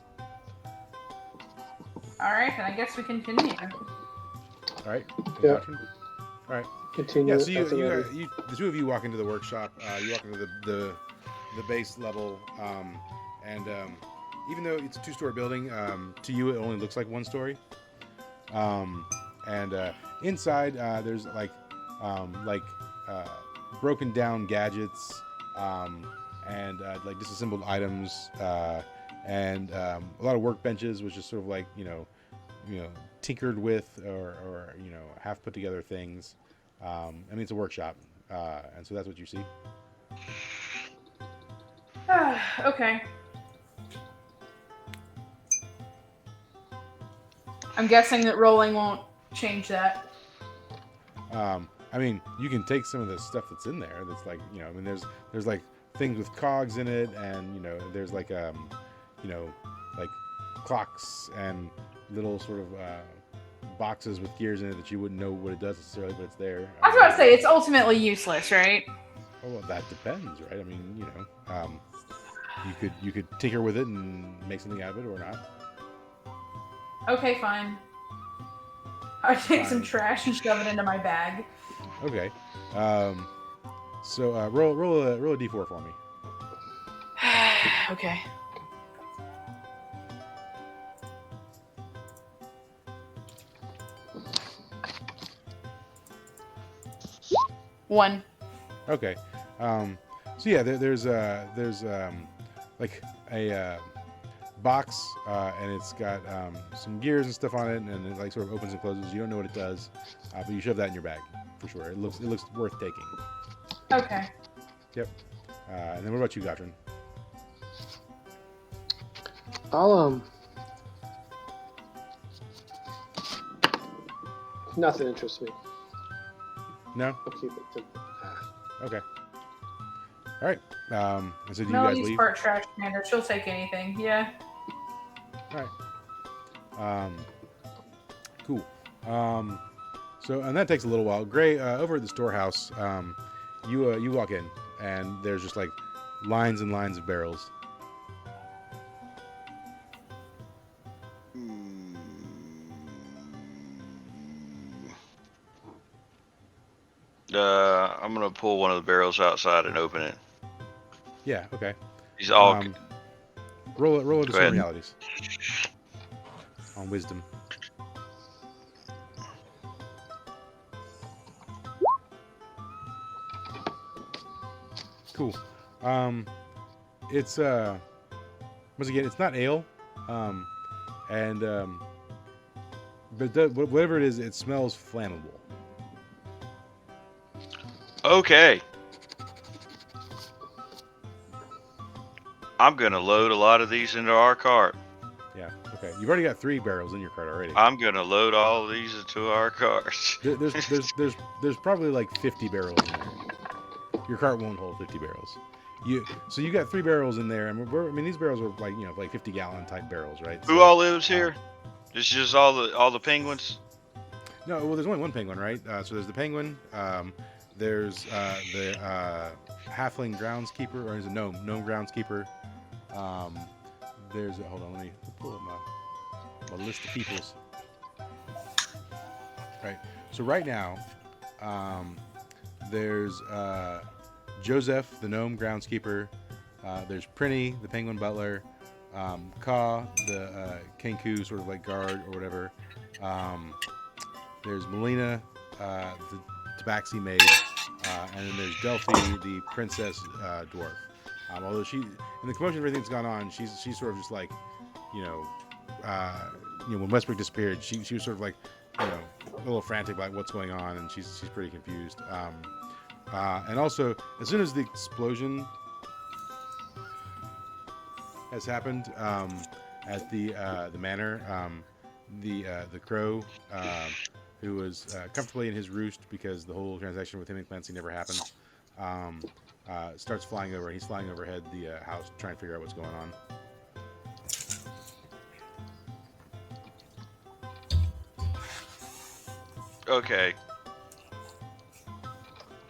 All right, then I guess we continue. All right. Yeah. Gotran? All right. Continue. Yeah, so as a letter. the two of you walk into the workshop. You walk into the base level, and even though it's a two-story building, to you it only looks like one story. Inside there's like broken down gadgets, and like disassembled items, and a lot of workbenches, which is sort of like you know tinkered with or half put together things. I mean, it's a workshop, and so that's what you see. Okay. I'm guessing that rolling won't change that. I mean, you can take some of the stuff that's in there. That's like I mean, there's like things with cogs in it, and there's like like clocks and little sort of boxes with gears in it that you wouldn't know what it does necessarily, but it's there. I was about to say it's ultimately useless, right? Oh, well, that depends, right? I mean, you could tinker with it and make something out of it, or not. Okay, fine. I take some Fine. trash and shove it into my bag. Okay. So roll a d4 for me. Okay. One. Okay. So yeah, there's like a box, and it's got some gears and stuff on it, and it like sort of opens and closes. You don't know what it does, but you shove that in your bag for sure. It looks worth taking. Okay. Yep. And then what about you, Gotran? I'll nothing interests me. No. I'll keep it simple. Okay. All right. And so do you guys Melody's leave? part trash commander. She'll take anything. Yeah. All right. Cool. So, and that takes a little while. Gray, over at the storehouse, you walk in, and there's just like lines and lines of barrels. I'm gonna pull one of the barrels outside and open it. Yeah. Okay. He's all. Roll a Go discern ahead. realities on wisdom. Cool. It's once again, it's not ale, but whatever it is, it smells flammable. Okay. I'm gonna load a lot of these into our cart. Yeah. Okay. You've already got 3 barrels in your cart already. I'm gonna load all of these into our cart. There's probably like 50 barrels in there. Your cart won't hold 50 barrels. So you got 3 barrels in there, and these barrels are like like 50-gallon type barrels, right? Who So, all lives here? It's just all the penguins. No, well, there's only one penguin, right? So there's the penguin. There's the halfling groundskeeper, or there's a gnome groundskeeper. Hold on, let me pull up my list of peoples. Right. So right now, there's Joseph, the gnome groundskeeper. There's Prinny, the penguin butler. Ka, the Kenku sort of like guard or whatever. There's Melina, the tabaxi maid. And then there's Delphi, the princess dwarf. Although she, in the commotion of everything that's gone on, she's sort of just like, you know, when Westbrook disappeared, she was sort of like, a little frantic about what's going on, and she's pretty confused. And also, as soon as the explosion has happened at the manor, the crow, who was comfortably in his roost because the whole transaction with him and Clancy never happened, starts flying over. He's flying overhead the house, trying to figure out what's going on. Okay.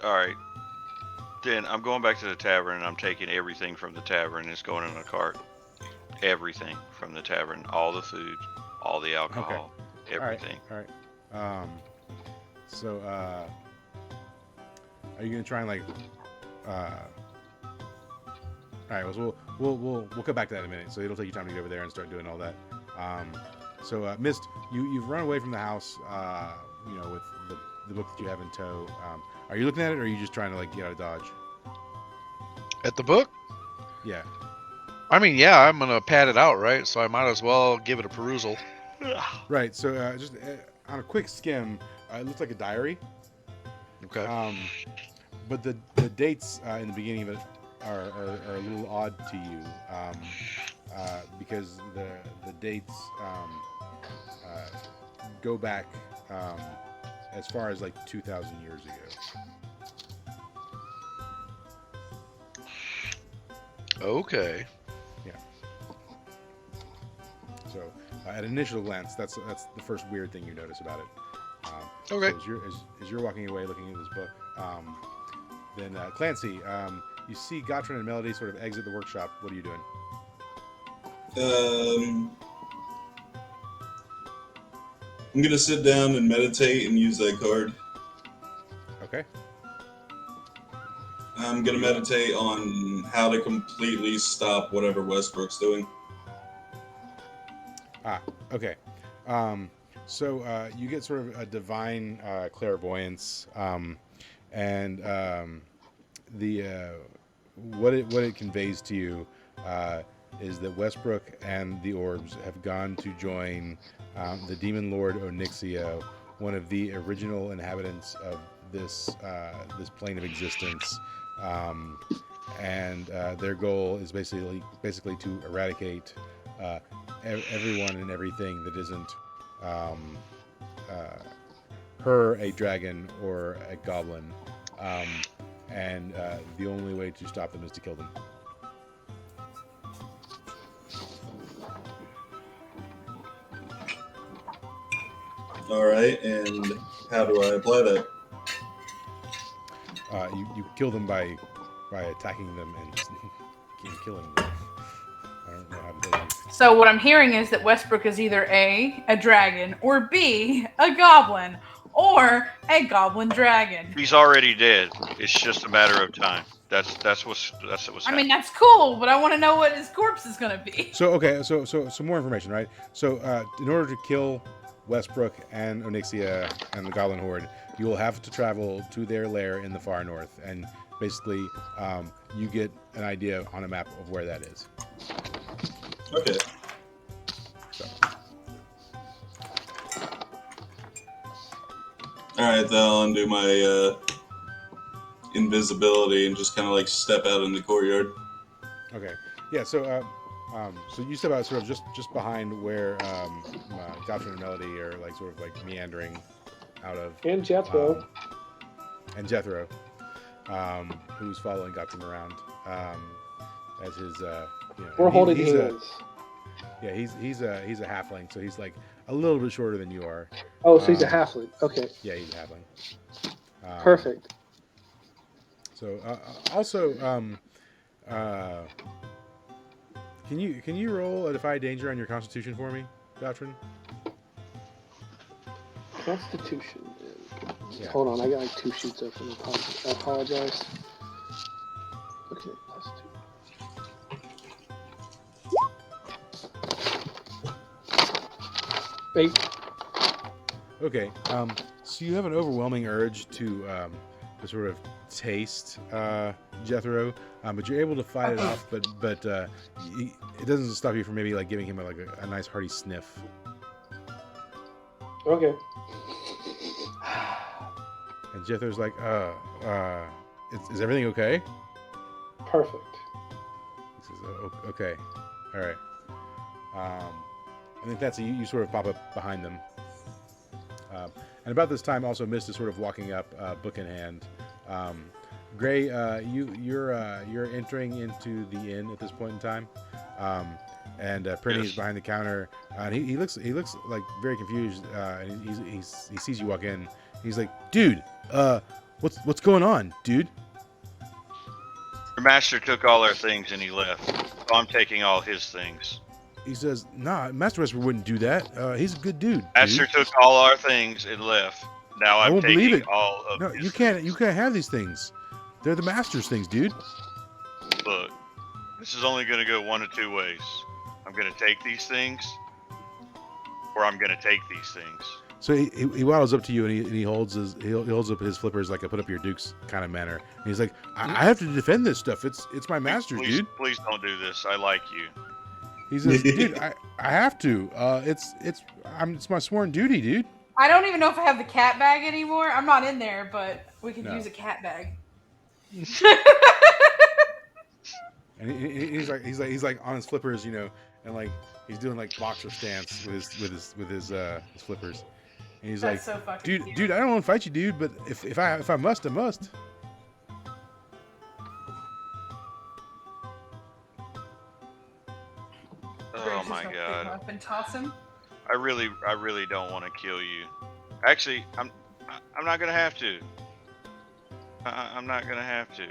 All right. Then I'm going back to the tavern and I'm taking everything from the tavern and it's going in a cart. Everything from the tavern, all the food, all the alcohol, everything. All right. So, are you gonna try and like? All right. Well, we'll come back to that in a minute. So it'll take you time to get over there and start doing all that. So, Mist, you've run away from the house. With the book that you have in tow. Are you looking at it, or are you just trying to like get out of Dodge? At the book? Yeah. I mean, yeah, I'm gonna pad it out, right? So I might as well give it a perusal. Right. So just on a quick skim, it looks like a diary. Okay. But the dates in the beginning of it are a little odd to you, because the dates go back as far as like 2,000 years ago. Okay. Yeah. So, at initial glance, that's the first weird thing you notice about it. Okay. So as you're walking away, looking at this book, then Clancy, you see Gottrin and Melody sort of exit the workshop. What are you doing? I'm gonna sit down and meditate and use that card. Okay. I'm gonna meditate on how to completely stop whatever Westbrook's doing. Okay. So you get sort of a divine clairvoyance, and what it conveys to you is that Westbrook and the Orbs have gone to join the Demon Lord Onyxia, one of the original inhabitants of this plane of existence, and their goal is basically to eradicate everyone and everything that isn't her, a dragon, or a goblin, and the only way to stop them is to kill them. All right, and how do I apply that? You kill them by attacking them and killing them. I don't know how to tell you. So what I'm hearing is that Westbrook is either A, a dragon, or B, a goblin, or a goblin dragon. He's already dead. It's just a matter of time. That's what's I mean, that's cool, but I want to know what his corpse is going to be. So okay, so more information, right? So in order to kill Westbrook and Onyxia and the Goblin Horde, you will have to travel to their lair in the far north, and basically you get an idea on a map of where that is. Okay. So. All right, then I'll undo my invisibility and just kind of like step out in the courtyard. Okay. Yeah. So so you step out sort of just behind where Gottrin and Melody are like sort of like meandering out of. And Jethro. And Jethro, who's following Gottrin around as his. We're holding he's hands. Yeah, he's a halfling, so he's like a little bit shorter than you are. Oh, so he's a halfling. Okay. Yeah, he's a halfling. Perfect. So also, can you roll a Defy Danger on your Constitution for me, Gottrin? Constitution. Yeah. Hold on, I got like 2 sheets open. I apologize. Okay, +2. 8. Okay. So you have an overwhelming urge to sort of taste Jethro, but you're able to fight it off. But it doesn't stop you from maybe like giving him a nice hearty sniff. Okay. And Jethro's like, is everything okay? Perfect. He says, oh, okay, all right. I think that's you sort of pop up behind them. And about this time, also Mist is sort of walking up, book in hand. Gray, you're entering into the inn at this point in time, and Prinny is behind the counter, and he looks like very confused, and he sees you walk in. He's like, dude, what's going on, dude? Your master took all our things and he left. So I'm taking all his things. He says, nah, Master Whisper wouldn't do that. He's a good dude. Master took all our things and left. Now I I'm won't believe taking it. all of No, his you can't have these things. They're the Master's things, dude. Look, this is only going to go one of two ways. I'm going to take these things, or I'm going to take these things. So he waddles up to you and he holds up his flippers like a put up your dukes kind of manner. And he's like, I have to defend this stuff. It's my master's, dude. Please don't do this. I like you. He says, dude, I have to. It's my sworn duty, dude. I don't even know if I have the cat bag anymore. I'm not in there, but we could No. use a cat bag. And he's like on his flippers, you know, and like he's doing like boxer stance with his flippers. And he's That's like, so fucking cute. dude, I don't want to fight you, dude, but if I must, I must. Oh my Pick him god. up and toss him. I really don't want to kill you. Actually, I'm not gonna have to. I'm not gonna have to.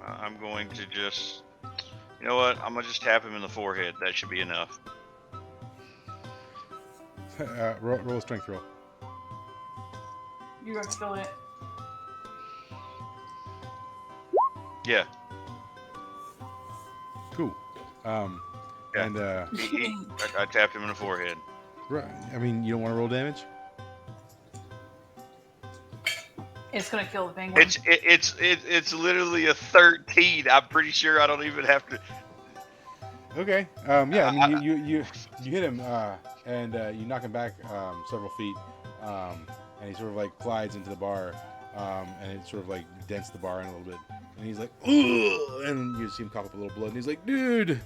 I'm going to just, you know what? I'm gonna just tap him in the forehead. That should be enough. Roll a strength roll. You gonna kill it. Yeah. Cool. Yeah. And I tapped him in the forehead. right, I mean, you don't want to roll damage? It's gonna kill the penguin. It's literally a 13. I'm pretty sure I don't even have to. Okay. Yeah. I mean, you hit him, and you knock him back several feet, and he sort of like glides into the bar, and it sort of like dents the bar in a little bit, and he's like, ugh, and you see him cough up a little blood, and he's like, dude,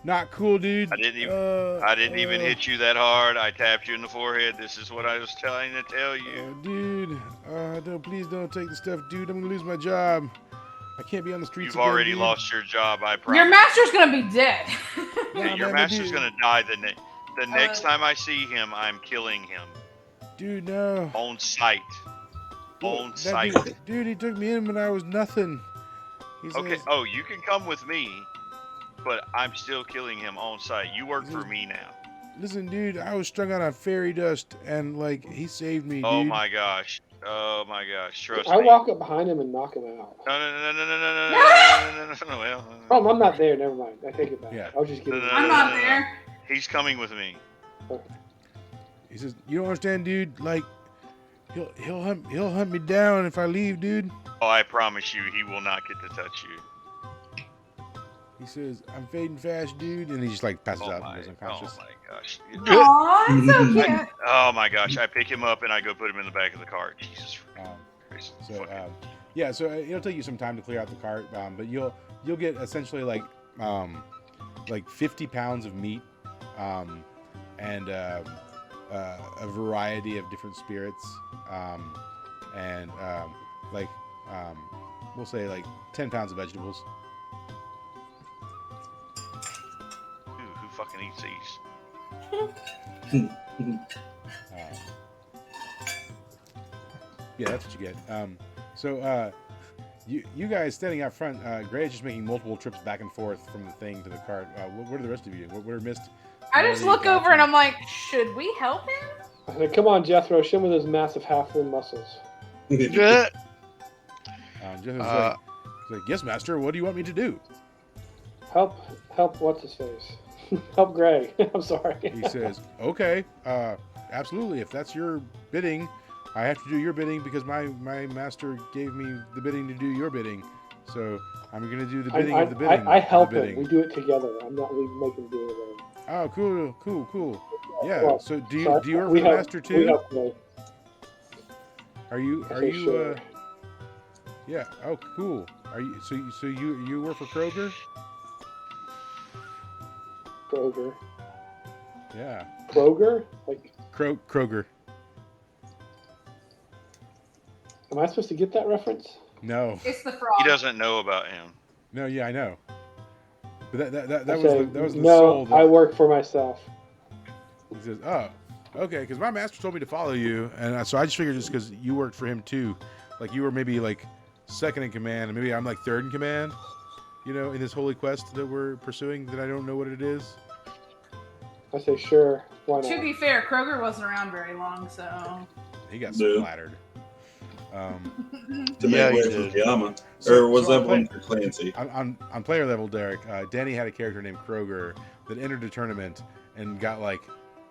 not cool, dude. I didn't even hit you that hard. I tapped you in the forehead. This is what I was trying to tell you. Dude, no, please don't take the stuff, dude. I'm gonna lose my job. I can't be on the streets. You've already lost your job. I promise. Your master's gonna be dead. Nah, Your man, master's dude. gonna die the next time I see him. I'm killing him Dude, no. on sight. On That sight. dude, he took me in when I was nothing. He Okay. says, Oh, you can come with me, but I'm still killing him on sight. You work for me now. listen, dude, I was strung out on fairy dust, and like he saved me, dude. Oh my gosh. Oh my gosh. Trust I me. walk up behind him and knock him out. No. Well, Oh, I'm not there. Never mind. I take it back. Yeah. I was just kidding. I'm not there. he's coming with me. He says, "You don't understand, dude. Like, he'll hunt me down if I leave, dude." Oh, I promise you, he will not get to touch you. He says, "I'm fading fast, dude," and he just like passes Oh out my, and goes oh unconscious. my gosh. Aw, it's so cute. Oh my gosh. I pick him up and I go put him in the back of the car. Jesus Um, Christ. so, Fucking- yeah, so it'll take you some time to clear out the cart, but you'll get essentially like 50 pounds of meat, and a variety of different spirits, and we'll say like 10 pounds of vegetables. Who fucking eats these? Yeah, that's what you get. So you guys standing out front, Gray is just making multiple trips back and forth from the thing to the cart. What are the rest of you? What are Mist? I just look over and I'm like, should we help him? I said, come on, Jethro, show me those massive half-limb muscles. Yeah. Jethro's like, yes, master. What do you want me to do? Help, what's his face? Help Gray. I'm sorry. He says, okay, absolutely. If that's your bidding, I have to do your bidding because my master gave me the bidding to do your bidding. So I'm going to do the bidding of the bidding. I help of the him. We do it together. I'm not making him do it alone. Oh, cool. Yeah. Well, So do you so work for we the help- master We too? help Gray. Are you I say sure. Yeah. Oh, cool. Are you so you work for Kroger? Kroger. Yeah. Kroger? Like, Kroger. am I supposed to get that reference? No. It's the frog. He doesn't know about him. No. Yeah, I know. But that I was say, that was the no, soul. That, I work for myself. He says, "Oh, okay," because my master told me to follow you, and so I just figured just because you worked for him too, like you were maybe like second in command, and maybe I'm like third in command, you know, in this holy quest that we're pursuing that I don't know what it is. I say, sure, why To not? be fair, Kroger wasn't around very long, so. He got No. splattered. To Yeah, make he way did. for Yama. So- Or was so that on one for Clancy? on player level, Derek, Danny had a character named Kroger that entered a tournament and got like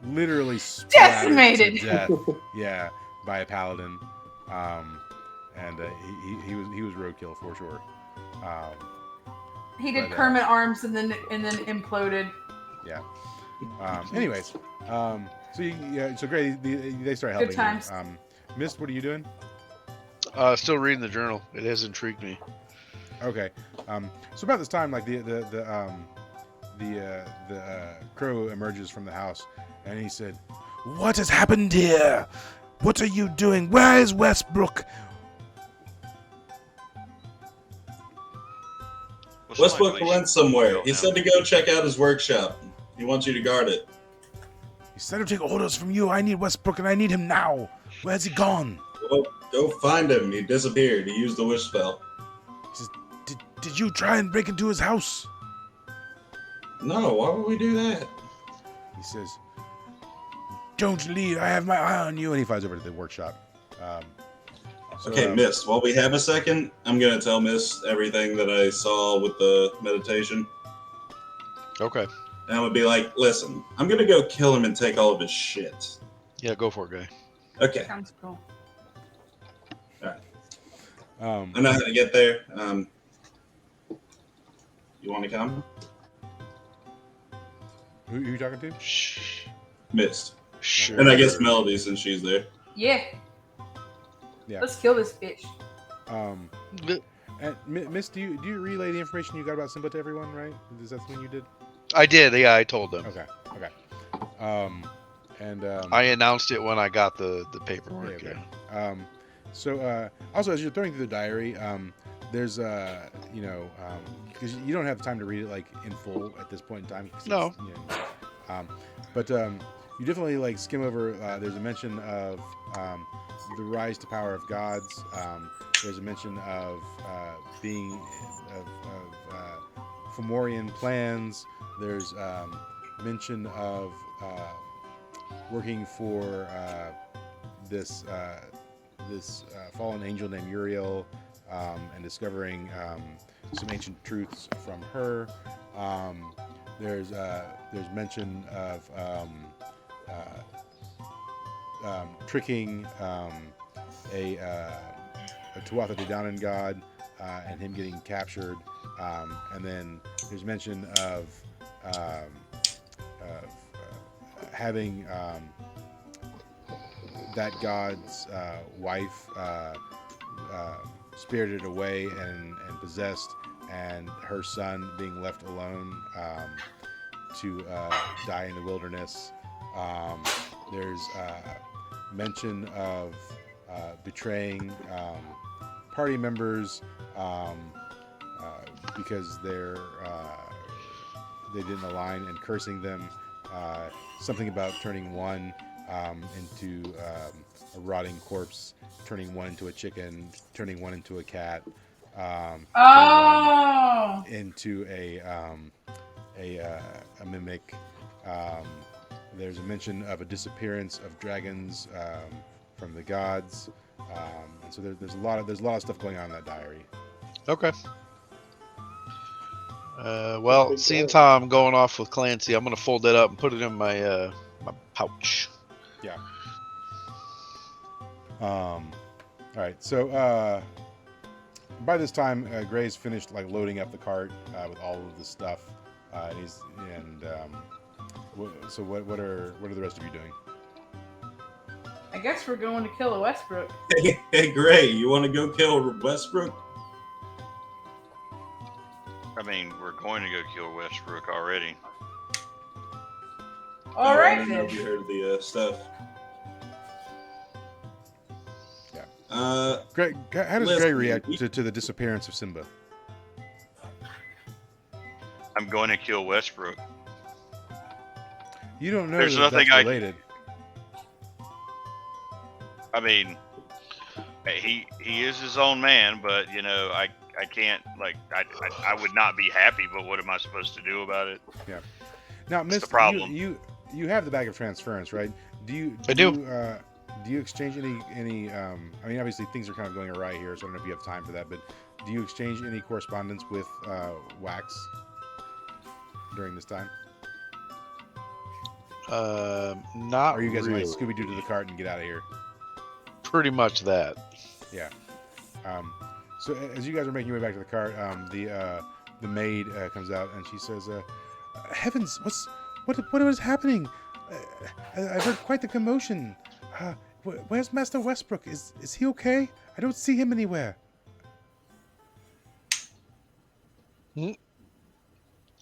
literally splattered Decimated. to death. Yeah, by a paladin, and he was roadkill for sure. He did But, Kermit arms and then imploded. Yeah. Anyways, so great. They start helping Good times. you. Mist, what are you doing? Still reading the journal. It has intrigued me. Okay. So about this time, like the crow emerges from the house, and he said, "What has happened here? What are you doing? Where is Westbrook?" Well, Westbrook somebody went should somewhere. kill He him. said to go check out his workshop. He wants you to guard it. Instead of taking orders from you, I need Westbrook, and I need him now. Where's he gone? Well, go find him. He disappeared. He used the wish spell. He says, "Did you try and break into his house?" No, why would we do that? He says, "Don't leave. I have my eye on you." And he flies over to the workshop. So, Okay, Mist, while we have a second, I'm going to tell Mist everything that I saw with the meditation. Okay. And I'm going to be like, listen, I'm going to go kill him and take all of his shit. Yeah, go for it, guy. Okay, Sounds cool. I know how to get there. You want to come? who are you talking to? Shh. Mist. Sure. And I guess Melody, since she's there. Yeah. Yeah. Let's kill this bitch. And Miss, do you relay the information you got about Simba to everyone? Right? Is that something you did? I did. Yeah, I told them. Okay. I announced it when I got the paperwork. Yeah, Yeah. okay. So also, as you're throwing through the diary, there's because you don't have time to read it like in full at this point in time. 'Cause No. it's, you know, but you definitely like skim over. There's a mention of the rise to power of gods. There's a mention of being of Fomorian plans. There's mention of working for this fallen angel named Uriel and discovering some ancient truths from her. There's mention of tricking a Tuatha De Danann god and him getting captured, and then there's mention of having that god's wife spirited away and possessed, and her son being left alone to die in the wilderness. There's mention of betraying party members because they didn't align, and cursing them. Something about turning one into a rotting corpse, turning one into a chicken, turning one into a cat, turning one into a mimic, There's a mention of a disappearance of dragons from the gods, and so there's a lot of stuff going on in that diary. Okay. Well, seeing how I'm going off with Clancy, I'm gonna fold that up and put it in my my pouch. Yeah. All right. So by this time, Gray's finished like loading up the cart with all of the stuff, so what are the rest of you doing? I guess we're going to kill a Westbrook. Hey, Gray, you want to go kill Westbrook? I mean, we're going to go kill Westbrook already. All I right don't know then. if you heard the stuff. Yeah. Gray, how does Gray react to the disappearance of Simba? I'm going to kill Westbrook. You don't know There's that nothing that's related. I mean, he is his own man, but you know, I can't like I would not be happy. But what am I supposed to do about it? Yeah. Now, That's Miss, the problem. you have the bag of transference, right? Do you? I do. Do you exchange any? I mean, obviously things are kind of going awry here, so I don't know if you have time for that. But do you exchange any correspondence with Wax during this time? Not. Or are you guys really. going to Scooby Doo to the cart and get out of here? Pretty much that. Yeah. So as you guys are making your way back to the cart, the maid comes out and she says, "Heavens, what is happening? I've heard quite the commotion. Where's Master Westbrook? Is he okay? I don't see him anywhere." He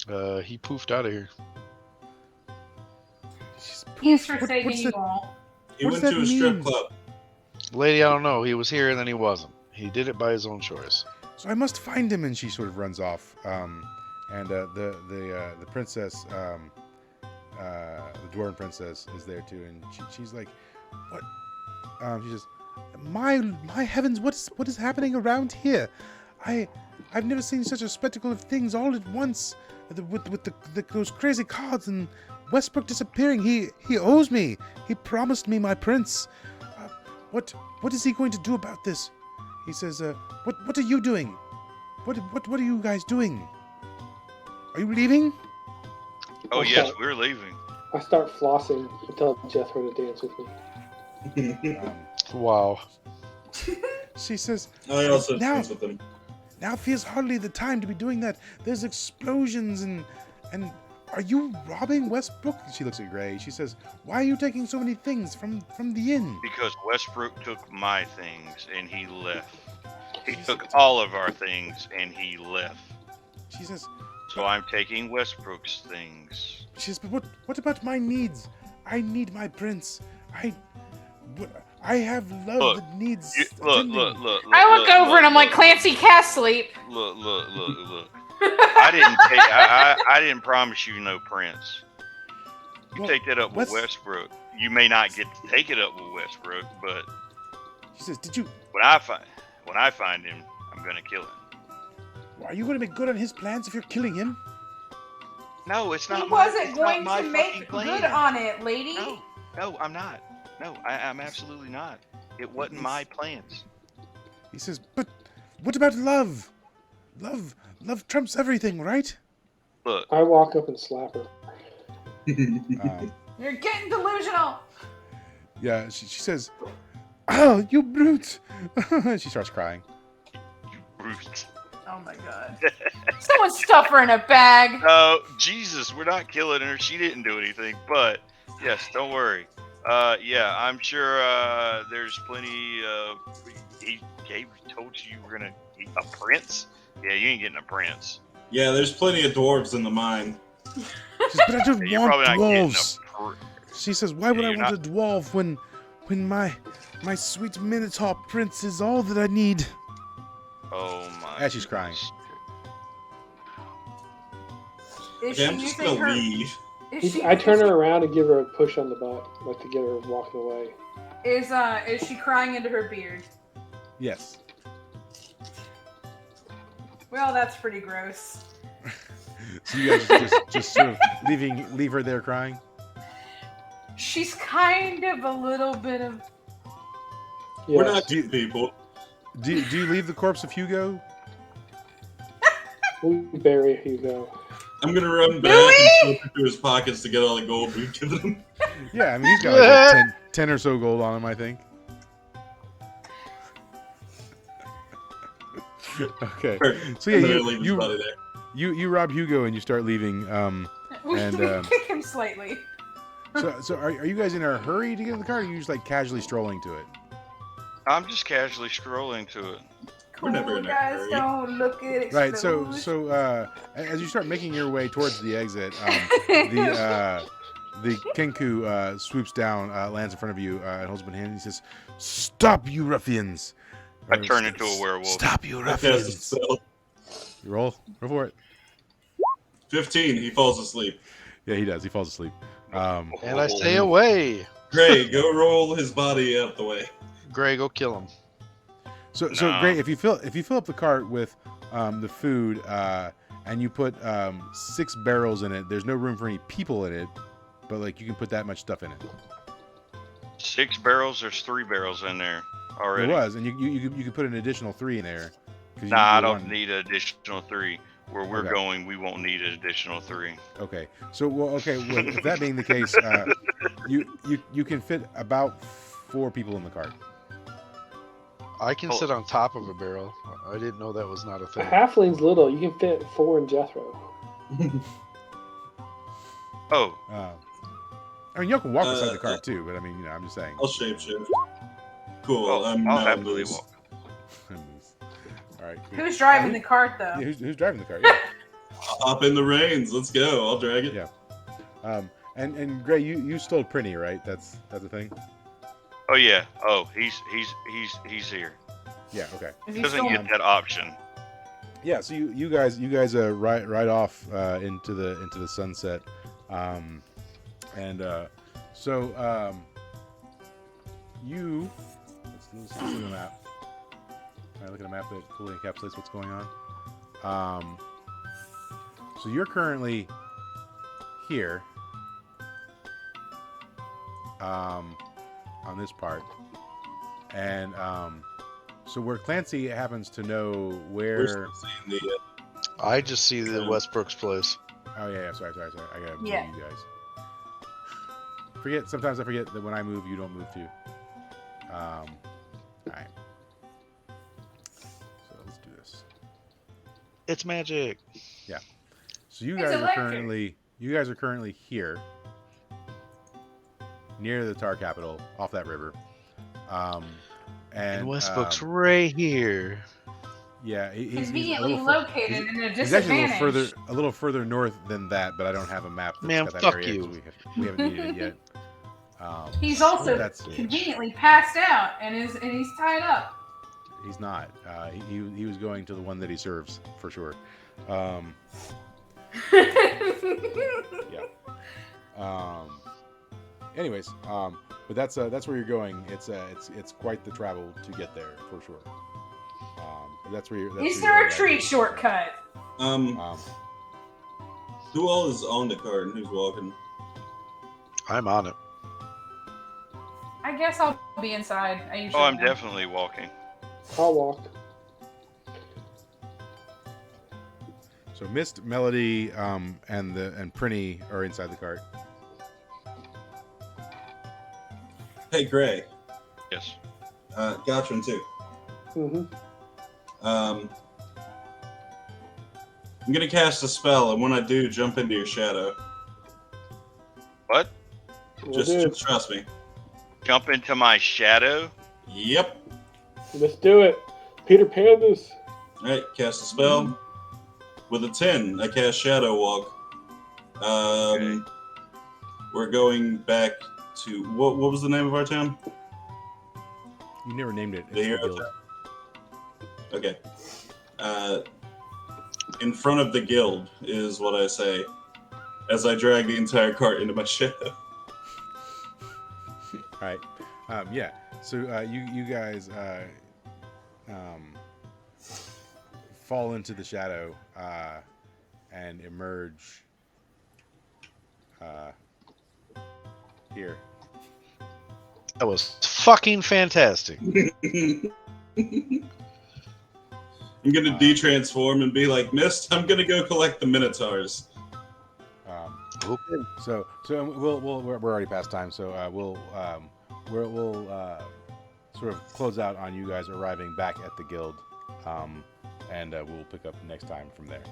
poofed out of here. He's for What- taking what's you the- all. He What went does to that a strip mean? club. Lady, I don't know. He was here and then he wasn't. He did it by his own choice. So I must find him, and she sort of runs off. And the princess, the dwarven princess, is there too, and she's like, "What?" She says, "My heavens! What is happening around here? I've never seen such a spectacle of things all at once. With those crazy cards and Westbrook disappearing. He owes me. He promised me my prince. What is he going to do about this?" He says, "What are you doing? What are you guys doing? Are you leaving?" Oh Okay. yes, we're leaving. I start flossing and tell Jethro to dance with me. Wow. She says, I also Now- dance with him. "Now feels hardly the time to be doing that. There's explosions and are you robbing Westbrook?" She looks at Gray. She says, "Why are you taking so many things from the inn?" Because Westbrook took my things and he left. He took all of our things and he left. She says, So I'm taking Westbrook's things. "But what about my needs? I need my prince. I have love Look, that needs Look. I look over and I'm like, Clancy, cast sleep. Look. I didn't promise you no prince. You Well, take that up with West- Westbrook. You may not get to take it up with Westbrook, but She says, "Did you? when I find him, I'm gonna kill him. Are you going to make good on his plans if you're killing him?" No, it's He not. wasn't it's going not my to fucking make plan. good on it, lady. No, I'm not. No, I'm absolutely not. It wasn't my plans. He says, "But what about love? Love trumps everything, right?" Look, I walk up and slap her. Um, You're getting delusional. yeah, she says, "Oh, you brute!" She starts crying. brute. Oh my god. Someone stuff her in a bag. No, Jesus, we're not killing her. She didn't do anything. But yes, don't worry. Yeah, I'm sure there's plenty. He told you were gonna eat a prince. Yeah, you ain't getting a prince. Yeah, there's plenty of dwarves in the mine. She says, "But I don't You're want probably not getting dwarves." a prince. She says, "Why would Yeah, I you're want a dwarf when my sweet Minotaur prince is all that I need?" Oh my. As she's crying. Is Okay, she I'm just using gonna her? leave. Is she? I turn her around and give her a push on the butt, like to get her walking away. Is she crying into her beard? Yes. Well, that's pretty gross. So you guys just sort of leave her there crying. She's kind of a little bit of. Yeah. We're not Do you- two people. Do you leave the corpse of Hugo? We bury Hugo. I'm gonna run back Really? and filter through his pockets to get all the gold we've given him. Yeah, I mean he's got like 10 or so gold on him, I think. Okay. So And then I yeah, leave his body there. you rob Hugo and you start leaving. We And, kick him slightly. So are you guys in a hurry to get in the car? Or are you just like casually strolling to it? I'm just casually strolling to it. We're never in a guys hurry. don't look at Right. So explosion. as you start making your way towards the exit, the Kenku swoops down, lands in front of you, and holds up a hand. And he says, "Stop, you ruffians!" I turn into a werewolf. Stop, you I cast a ruffians! spell. You roll for it. 15. He falls asleep. Yeah, he does. He falls asleep. And I stay away. Gray, go roll his body out the way. Gray, go kill him. So No. great. If you fill up the cart with the food and you put 6 barrels in it, there's no room for any people in it, but like you can put that much stuff in it. 6 barrels. There's 3 barrels in there already. It was, and you could put an additional 3 in there. 'Cause you Nah, I need don't one. need an additional 3. Where we're Okay. going, we won't need an additional 3. Okay. So well, if that being the case, you can fit about 4 people in the cart. I can Oh. sit on top of a barrel. I didn't know that was not a A thing. halfling's little. You can fit 4 in Jethro. Oh, I mean, you can walk beside the Uh, cart too, but I mean, I'm just saying. I'll shapeshift. Cool. oh I'm I'll now happily loose. walk. All right. Cool. Who's driving the cart though? Yeah, who's driving the cart? Yeah. Hop in the reins. Let's go. I'll drag it. Yeah. And Gray, you stole Prinny, right? That's a thing. Oh yeah. Oh, he's here. Yeah. Okay. Is he Doesn't still- get that option. Yeah. So you guys ride off into the sunset, you let's look at the map. All right, look at a map that fully encapsulates what's going on. So you're currently here, on this part, and so where Clancy happens to know We're where. still seeing the. I just see the Westbrook's place. Oh yeah, sorry. I gotta move Yeah. you guys. Sometimes I forget that when I move, you don't move too. All right. So let's do this. It's magic. So you It's guys are electric. currently here, near the Tar Capital, off that river. And And Westbrook's right here. yeah, he's a Conveniently little fur- located in a He's actually disadvantage. a little further north than that, but I don't have a map. That's Man, got that fuck area, you. 'cause we haven't needed it yet. He's also that's conveniently passed out and he's tied up. He's not. He was going to the one that he serves for sure. Anyways, but that's where you're going. It's quite the travel to get there for sure. But that's where you're. Is there a retreat shortcut? Who all is on the cart and who's walking? I'm on it. I guess I'll be inside. I usually Oh, I'm am. definitely walking. I'll walk. So Mist, Melody, and Prinny are inside the cart. Hey, Gray. Yes. Gotcha too. Mm-hmm. I'm gonna cast a spell, and when I do, jump into your shadow. What? Just trust me. Jump into my shadow? Yep. Let's do it. Peter Pan this. All right, cast a spell. With a 10, I cast Shadow Walk. Okay. We're going back to what was the name of our town? You never named it. The It's Hero Guild. Town. Okay. In front of the guild is what I say as I drag the entire cart into my shadow. All right. Yeah. So you guys fall into the shadow and emerge here. That was fucking fantastic. I'm gonna de-transform and be like, Mist, I'm gonna go collect the Minotaurs. So we're already past time. So we'll sort of close out on you guys arriving back at the guild, and we'll pick up next time from there.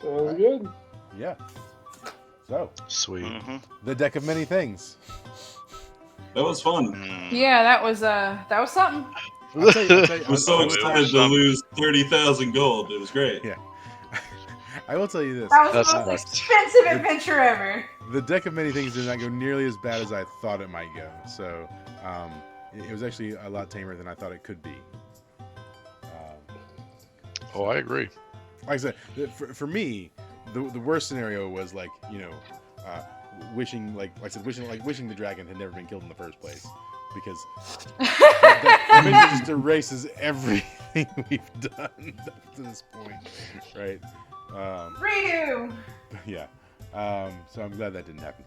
Sounds good. Yeah. So Sweet. the deck of many things. That was fun. Yeah, that was something. I'll tell you, I was so excited to lose 30,000 gold. It was great. Yeah. I will tell you this. That was That's the most nuts. expensive adventure ever. The deck of many things did not go nearly as bad as I thought it might go. So it was actually a lot tamer than I thought it could be. Oh, I agree. Like I said, for me, the worst scenario was like, wishing wishing the dragon had never been killed in the first place, because that just erases everything we've done up to this point, right? Redo. Yeah. So I'm glad that didn't happen.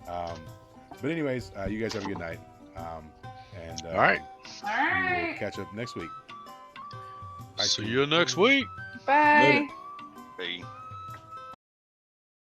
But anyways, you guys have a good night. And All right. All we will right. catch up next week. Bye, See Steve. you next week. Bye. Later. Hey.